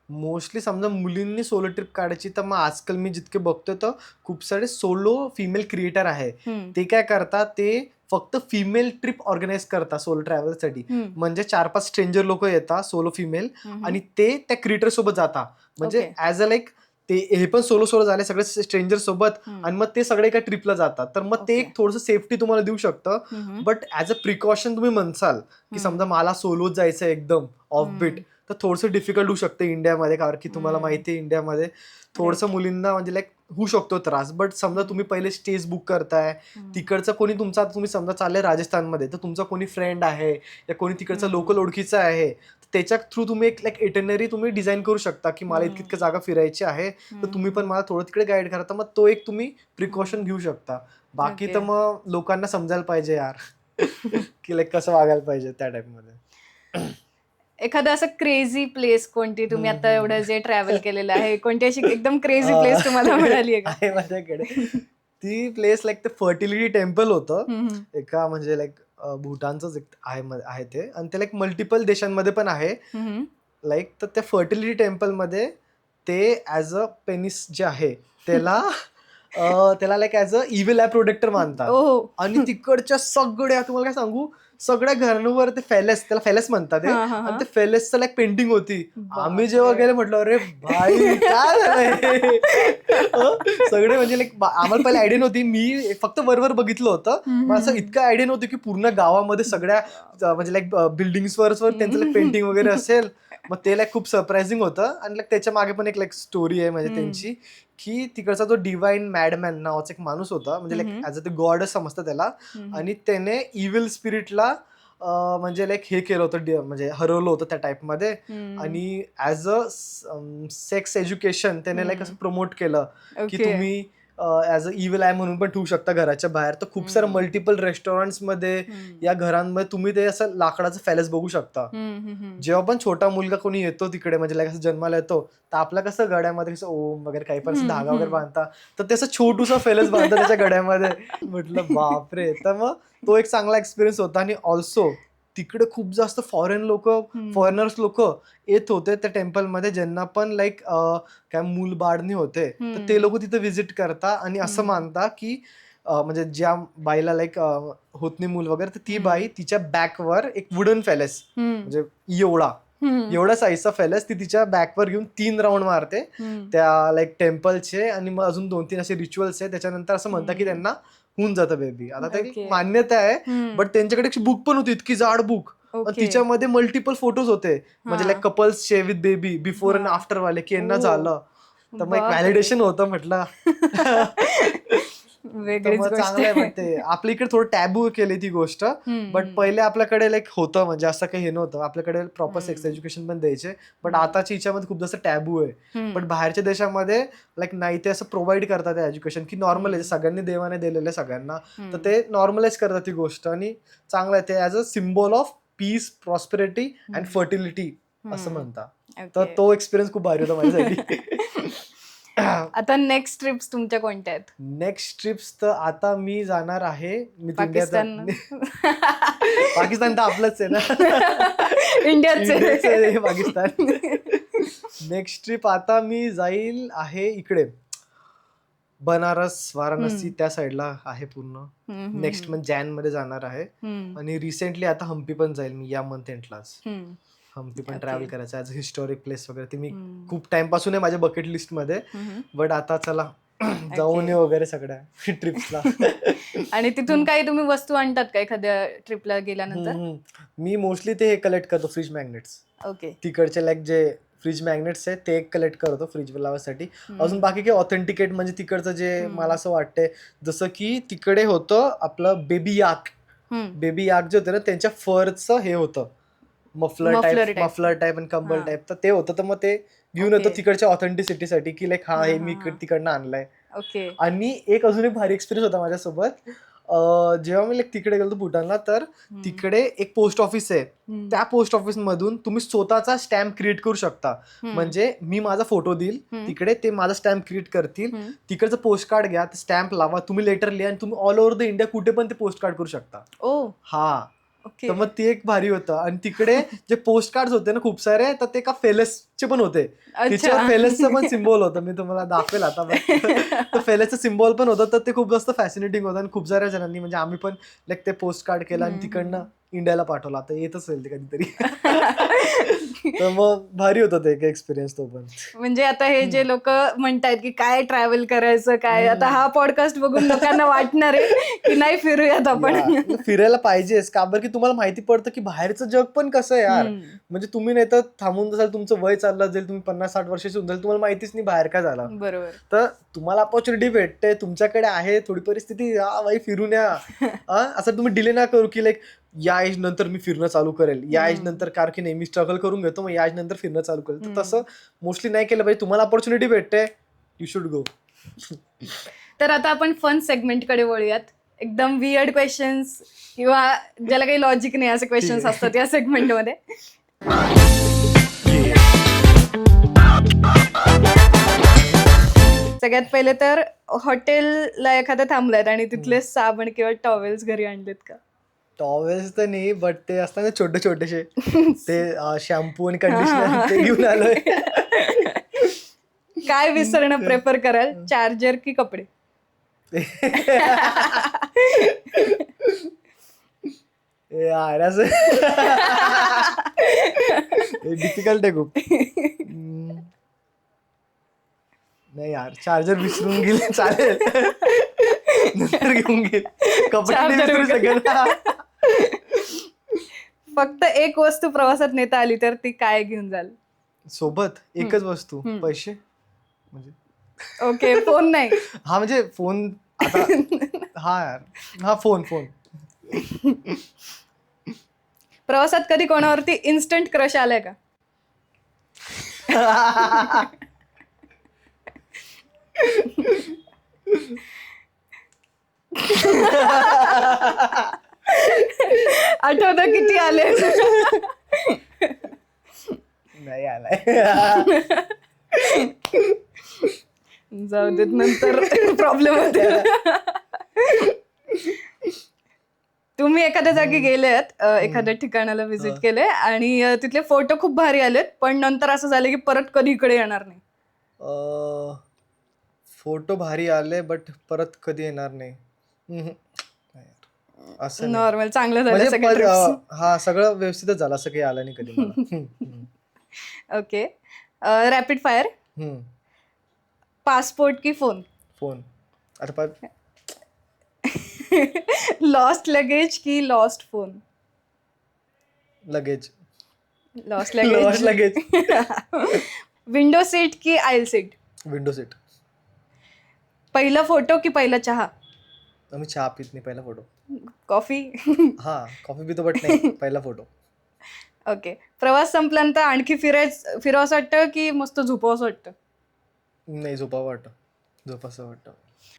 मोस्टली समजा मुलींनी सोलो ट्रिप काढायची, तर मग आजकाल मी जितके बघतोय तर खूप सारे सोलो फिमेल क्रिएटर आहे. हम्म. ते काय करतात, ते फक्त फिमेल ट्रिप ऑर्गनाईज करतात सोलो ट्रॅव्हलसाठी. हम्म. म्हणजे 4-5 स्ट्रेंजर लोक येतात सोलो फिमेल हम्म. आणि ते त्या क्रिएटर सोबत जातात. म्हणजे ओके. ॲज अ लाईक ते हे पण सोलो सोलो झाले सगळे स्ट्रेंजर सोबत, हम्म. आणि मग ते सगळे एका ट्रिपला जातात. तर मग ते ओके. एक थोडंसं सेफ्टी तुम्हाला देऊ शकतं. हम्म. बट ॲज अ प्रिकॉशन तुम्ही म्हणसाल की हम्म. समजा मला सोलोच जायचं एकदम ऑफ बीट, हम्म. तर थोडंसं डिफिकल्ट होऊ शकतं इंडियामध्ये, कारण की तुम्हाला हम्म. माहिती आहे इंडियामध्ये थोडंसं राईट. मुलींना म्हणजे लाईक होऊ शकतो त्रास. बट समजा तुम्ही पहिले स्टेज बुक करताय, तिकडचं कोणी तुमचा, तुम्ही समजा चालले राजस्थानमध्ये, तर तुमचा कोणी फ्रेंड आहे या कोणी तिकडचं लोकल ओळखीचं आहे, त्याच्या थ्रू तुम्ही एक लाईक इटनरी तुम्ही डिझाईन करू शकता की मला इतकी जागा फिरायची आहे, तर तुम्ही पण मला थोडं तिकडे गाईड करा. तर मग तो एक तुम्ही प्रिकॉशन घेऊ शकता. बाकी तर ओके. मग लोकांना समजायला पाहिजे यार की लाईक कसं वागायला पाहिजे त्या टाईपमध्ये. एखादं असं क्रेझी प्लेस कोणती, तुम्ही आता एवढं जे ट्रॅव्हल केलेलं आहे, कोणती अशी एकदम क्रेझी प्लेस तुम्हाला मिळाली आहे का? आहे माझ्याकडे. ती प्लेस लाईक ते फर्टिलिटी टेम्पल होतं हम्म. एका, म्हणजे लाईक भूटानचंच एक आहे ते, आणि ते लाईक मल्टिपल देशांमध्ये पण आहे. हम्म. लाईक तर त्या फर्टिलिटी टेम्पलमध्ये ते ॲज अ पेनिस जे आहे त्याला त्याला like as a evil eye protector मानतात. ओह. आणि तिकडच्या सगळ्या, तुम्हाला काय सांगू, सगळ्या घरांवर ते त्याला फेलेस म्हणतात ते, हा हा आणि हा. ते फेलेसचं लाईक पेंटिंग होती. आम्ही जेव्हा बापरे. गेले म्हटलं अरे भाई काय झालंय. सगळे म्हणजे लाईक आम्हाला पहिले आयडिया नव्हती, मी फक्त वरवर बघितलं होतं. मला असं इतकं आयडिया नव्हतं की पूर्ण गावामध्ये सगळ्या म्हणजे लाईक बिल्डिंग्सवर त्यांचं लाईक पेंटिंग वगैरे असेल. मग ते लाईक खूप सरप्राइझिंग होतं. आणि लाईक त्याच्या मागे पण एक लाईक स्टोरी आहे म्हणजे त्यांची, की तिकडचा जो डिवाइन मॅडमॅन नावाचा एक माणूस होता, म्हणजे लाईक ॲज अ ते गॉडच समजतं त्याला, आणि त्याने इव्हिल स्पिरिटला म्हणजे लाईक हे केलं होतं, म्हणजे हरवलं होतं त्या टाईपमध्ये. आणि ॲज अ सेक्स एज्युकेशन त्याने लाईक असं प्रमोट केलं की ओके. तुम्ही ॲज अ इव्हिल आय म्हणून पण ठेवू शकता घराच्या बाहेर. तर खूप साऱ्या मल्टिपल रेस्टॉरंट्समध्ये या घरांमध्ये तुम्ही ते असं लाकडाचं फॅलेस बघू शकता. जेव्हा पण छोटा मुलगा कोणी येतो तिकडे, म्हणजे लाईक असं जन्माला येतो, तर आपल्या कसं गड्यामध्ये कसं ओम वगैरे काही पण असं धागा वगैरे बांधता, तर ते असं छोटूसा फेलेस बांधतात त्याच्या गड्यामध्ये. म्हटलं बापरे. तर मग तो एक चांगला एक्सपिरियन्स होता. आणि ऑल्सो तिकडे खूप जास्त फॉरेनर्स लोक येत होते त्या टेम्पलमध्ये, ज्यांना पण लाईक काय मूलबाळनी होते, तर ते लोक तिथे व्हिजिट करता आणि असं मानता की म्हणजे ज्या बाईला लाईक होत नाही मूल वगैरे, तर ती बाई तिच्या बॅकवर एक वुडन फॅलेस, म्हणजे एवढा साईजचा फॅलेस, ती तिच्या बॅकवर घेऊन 3 राऊंड मारते त्या लाईक टेम्पलचे. आणि मग अजून 2-3 असे रिच्युअल्स आहे. त्याच्यानंतर असं म्हणतात की त्यांना होऊन जातं बेबी. आता ते ओके. मान्यता आहे. बट त्यांच्याकडे एक बुक पण होती, इतकी जाड बुक, आणि तिच्यामध्ये मल्टिपल फोटोज होते, म्हणजे लाईक कपल्सचे with baby, before and after वाले, की यांना झालं. तर मग एक व्हॅलिडेशन होतं म्हटलं. वेगळीच मग गोष्ट चांगलं आहे. पण ते आपल्या इकडे थोडं टॅबू केली ती गोष्ट. बट पहिले आपल्याकडे लाईक होतं, म्हणजे असं काही हे नव्हतं. आपल्याकडे प्रॉपर सेक्स एज्युकेशन पण द्यायचे. बट आताच्या हिच्यामध्ये खूप जास्त टॅबू आहे. पण बाहेरच्या देशामध्ये लाईक नाही, ते असं प्रोव्हाइड करतात एज्युकेशन की नॉर्मल आहे, सगळ्यांनी देवाने दिलेलं सगळ्यांना, तर ते नॉर्मलाइज करतात ती गोष्ट. आणि चांगलं आहे ते, as a symbol of peace, prosperity and fertility असं म्हणतात. तर तो एक्सपिरियन्स खूप भारी होता माझ्यासाठी. आता नेक्स्ट ट्रिप्स तुमच्या कोणत्या आहेत? नेक्स्ट ट्रिप्स तर आता मी जाणार आहे पाकिस्तान. पाकिस्तान तर आपलंच आहे ना. इंडियाच इंडियाचं आहे पाकिस्तान. नेक्स्ट ट्रिप आता मी जाईल आहे इकडे बनारस, वाराणसी त्या साईडला आहे पूर्ण. नेक्स्ट मंथ जॅन मध्ये जाणार आहे. आणि रिसेंटली आता हम्पी पण जाईल मी या मंथ एंडलाच. हम्पी पण ट्रॅव्हल करायचं ऍज अ हिस्टॉरिक प्लेस वगैरे. ते मी खूप टाइम पासून आहे माझ्या बकेट लिस्ट मध्ये. बट आता चला जाऊन ये वगैरे सगळ्या ट्रिप्सला. आणि तिथून काही तुम्ही वस्तू आणतात का एखाद्या ट्रिपला गेल्यानंतर? मी मोस्टली ते कलेक्ट करतो, फ्रीज मॅग्नेट्स. ओके. तिकडचे लाईक जे फ्रीज मॅग्नेट्स आहेत ते एक कलेक्ट करतो फ्रीज लावायसाठी. अजून बाकी काही ऑथेंटिकेट म्हणजे तिकडचं जे मला असं वाटतंय, जसं की तिकडे होतं आपलं बेबी याक जे होतं ना, त्यांच्या फरचं हे होतं मफलर टाईप आणि कंबल टाईप, तर ते होतं. तर मग ते घेऊन येतो तिकडच्या ऑथेंटिसिटीसाठी की लाईक हा हे मी तिकडनं आणलंय. ओके. आणि एक अजून एक भारी एक्सपिरियन्स होता माझ्यासोबत. जेव्हा मी तिकडे गेलो भूटानला, तर तिकडे एक पोस्ट ऑफिस आहे. त्या पोस्ट ऑफिस मधून तुम्ही स्वतःचा स्टॅम्प क्रिएट करू शकता. म्हणजे मी माझा फोटो देईल तिकडे, ते माझा स्टॅम्प क्रिएट करतील. तिकडचं पोस्ट कार्ड घ्या, स्टॅम्प लावा, तुम्ही लेटर लिहा, आणि तुम्ही ऑल ओव्हर द इंडिया कुठे पण ते पोस्ट कार्ड करू शकता. हा, तर मग ते एक भारी होतं. आणि तिकडे जे पोस्ट कार्ड होते ना खूप सारे, तर ते का फेलसचे पण होते. तिच्यावर फेलसचं पण सिम्बॉल होतं, मी तुम्हाला दाखवेल आता. तर फेलसचं सिम्बॉल पण होतं. तर ते खूप जास्त फॅसिनेटिंग होतं. आणि खूप साऱ्या जणांनी, म्हणजे आम्ही पण लाईक ते पोस्ट कार्ड केलं आणि तिकडनं इंडियाला पाठवला. आता येतच असेल ते कधीतरी. तर मग भारी होतं ते एक्सपिरियन्स तो पण. म्हणजे आता हे जे लोक म्हणतायत की काय ट्रॅव्हल करायचं काय, आता हा पॉडकास्ट बघून लोकांना वाटणार आहे की नाही फिरूयात आपण. फिरायला पाहिजेच का, बरं की तुम्हाला माहिती पडतं की बाहेरचं जग पण कसं आहे यार. म्हणजे तुम्ही नाही तर थांबून जाल, तुमचं वय चाललं जाईल, तुम्ही 50-60 वर्षाची होऊन जाईल, तुम्हाला माहितीच नाही बाहेर काय झाला. बरोबर. तर तुम्हाला अपॉर्च्युनिटी भेटते, तुमच्याकडे आहे थोडी परिस्थिती, या बाई फिरून या. असं तुम्ही डिले ना करू की लाईक या एज नंतर मी फिरणं चालू करेल, या एज नंतर, कारण की नेहमी स्ट्रगल करून घेतो, मग या एज नंतर फिरणं चालू करेल. तर तसं मोस्टली नाही केलं पाहिजे. तुम्हाला अपॉर्च्युनिटी भेटते, यू शुड गो. तर आता आपण फन सेगमेंट कडे वळूयात. एकदम वियर्ड क्वेश्चन्स किंवा ज्याला काही लॉजिक नाही असे क्वेश्चन्स असतात या सेगमेंट मध्ये. सगळ्यात पहिले तर हॉटेलला एखाद्या थांबलायत आणि तिथले साबण किंवा टॉवेल्स घरी आणलेत का? टॉवेल्स तर नाही, बट ते असतात ना छोटे छोटेसे, ते शॅम्पू आणि कंडिशनर, ते घेऊन आलोय. काय विसरणं प्रेफर कराल, चार्जर की कपडे? यार असं डिफिकल्ट आहे खूप. नाही यार, चार्जर विसरून गेले चालेल, नंतर घेऊन गेल. कपडे विसरू शकेल. फक्त एक वस्तू प्रवासात नेता आली तर ती काय घेऊन जाल सोबत? एकच वस्तू, पैसे. म्हणजे ओके, फोन नाही. हा म्हणजे फोन आता, हा यार, हा फोन. प्रवासात कधी कोणावरती इन्स्टंट क्रश आलाय का? आठवतं किती आले? नाही आलाय. जाऊ देत, नंतर प्रॉब्लेम होते. तुम्ही एखाद्या जागी गेलेत, एखाद्या ठिकाणाला व्हिजिट केले आणि तिथले फोटो खूप भारी आलेत, पण नंतर असं झालं की परत कधी इकडे येणार नाही? फोटो भारी आले बट परत कधी येणार नाही. असं नॉर्मल चांगलं झालं म्हणजे सगळं ट्रिप्स. हा, सगळं व्यवस्थितच झालं, असं काही आलं नाही कधी मला. ओके. Rapid fire. पासपोर्ट की फोन? फोन. आता लॉस्ट लगेज की lost phone? Luggage. Lost luggage. Window seat की आईल सीट? Window seat. पहिला फोटो की पहिला चहा? मी चहा पित नाही, पहिला फोटो. कॉफी? हा, कॉफी पितो बट नाही, पहिला फोटो. ओके. प्रवास संपल्यानंतर आणखी फिरावंसं वाटतं की मस्त झोपावंसं वाटतं? नाही, झोपावं वाटतं, झोपावंसं वाटतं.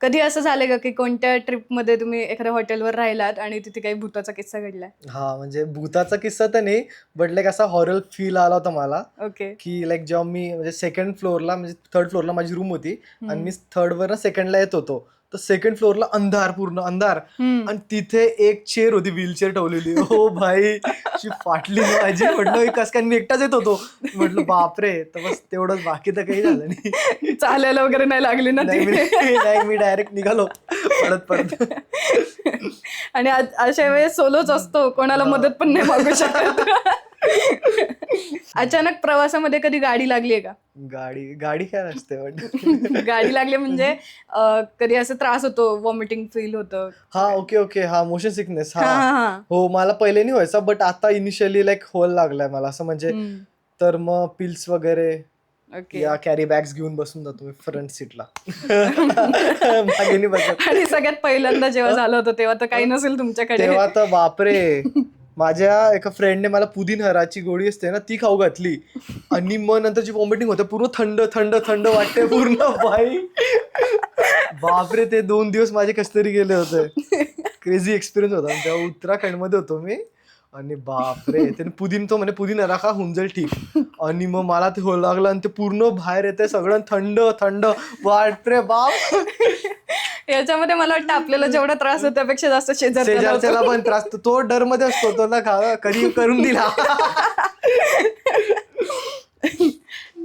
कधी असं झालंय का की कोणत्या ट्रिपमध्ये तुम्ही एखाद्या हॉटेलवर राहिलात आणि तिथे काही भूताचा किस्सा घडलाय? हा, म्हणजे भूताचा किस्सा तर नाही, बट लाईक असा हॉरर फील आला होता मला, ओके. की लाईक जेव्हा मी म्हणजे सेकंड फ्लोअरला, म्हणजे थर्ड फ्लोअरला माझी रूम होती आणि हम्म. मी थर्डवर सेकंडला येत होतो. तर सेकंड फ्लोअरला अंधार, पूर्ण अंधार, हम्म. आणि तिथे एक चेअर होती, व्हीलचेअर ठेवलेली. हो भाई, शी फाटली ना माझी. म्हटलं कस काय, मी एकटाच येत होतो. म्हटलं बापरे. तर बस तेवढंच, बाकी तर काही झालं नाही. चालायला वगैरे नाही लागली ना नाही, ती? नाही, मी डायरेक्ट निघालो परत. आणि अशा वेळेस सोलोच असतो, कोणाला मदत पण नाही मागू शकत. अचानक प्रवासामध्ये कधी गाडी लागलीये का? गाडी काय नसते बट. गाडी लागली म्हणजे कधी असं त्रास होतो, वॉमिटिंग फील होतं? हा, ओके, हा, मोशन सिकनेस. हा हा, हा हा. हो, मला पहिले नाही व्हायचा, बट आता इनिशियली लाईक व्हायला लागलाय मला असं, म्हणजे हम्म. तर मग पिल्स वगैरे ओके. या कॅरी बॅग्स घेऊन बसून जातो मी फ्रंट सीटला. मागे नाही बसत. आणि सगळ्यात पहिल्यांदा जेव्हा झालं होतं तेव्हा तर काही नसेल तुमच्याकडे. तेव्हा तर बापरे, माझ्या एका फ्रेंडने मला पुदीन हराची गोळी असते ना, ती खाऊ घातली, आणि मग नंतरची वॉमिटिंग होते, पूर्ण थंड थंड थंड वाटते पूर्ण. बाई बापरे, ते 2 दिवस माझे कसे तरी गेले होते. क्रेझी एक्सपिरियन्स होता. आणि तेव्हा उत्तराखंडमध्ये होतो मी, आणि बापरे, त्याने पुदीन हरा खा, होऊन जाईल ठीक. आणि मग मला ते होऊ लागलं, आणि ते पूर्ण बाहेर येते सगळं थंड थंड. बापरे बाप. याच्यामध्ये मला वाटतं आपल्याला जेवढा त्रास होतो त्यापेक्षा जास्त शेजारच्याला पण त्रास, तो डर मध्ये असतो, तो ना कधी करून दिला.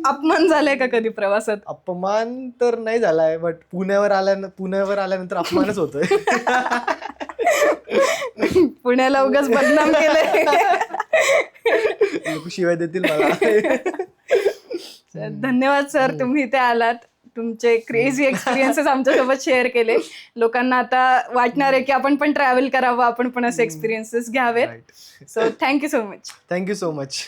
अपमान झालाय का कधी प्रवासात? अपमान तर नाही झालाय, बट पुण्यावर आल्यानंतर अपमानच होतोय. पुण्याला उगाच बदनाम केलंय. लोक शिवाय देतील मला. धन्यवाद सर, तुम्ही इथे आलात, तुमचे क्रेझी एक्सपिरियन्सेस आमच्यासोबत शेअर केले. लोकांना आता वाटणार आहे की आपण पण ट्रॅव्हल करावं, आपण पण असे एक्सपिरियन्सेस घ्यावेत. So thank you so much. Thank you so much.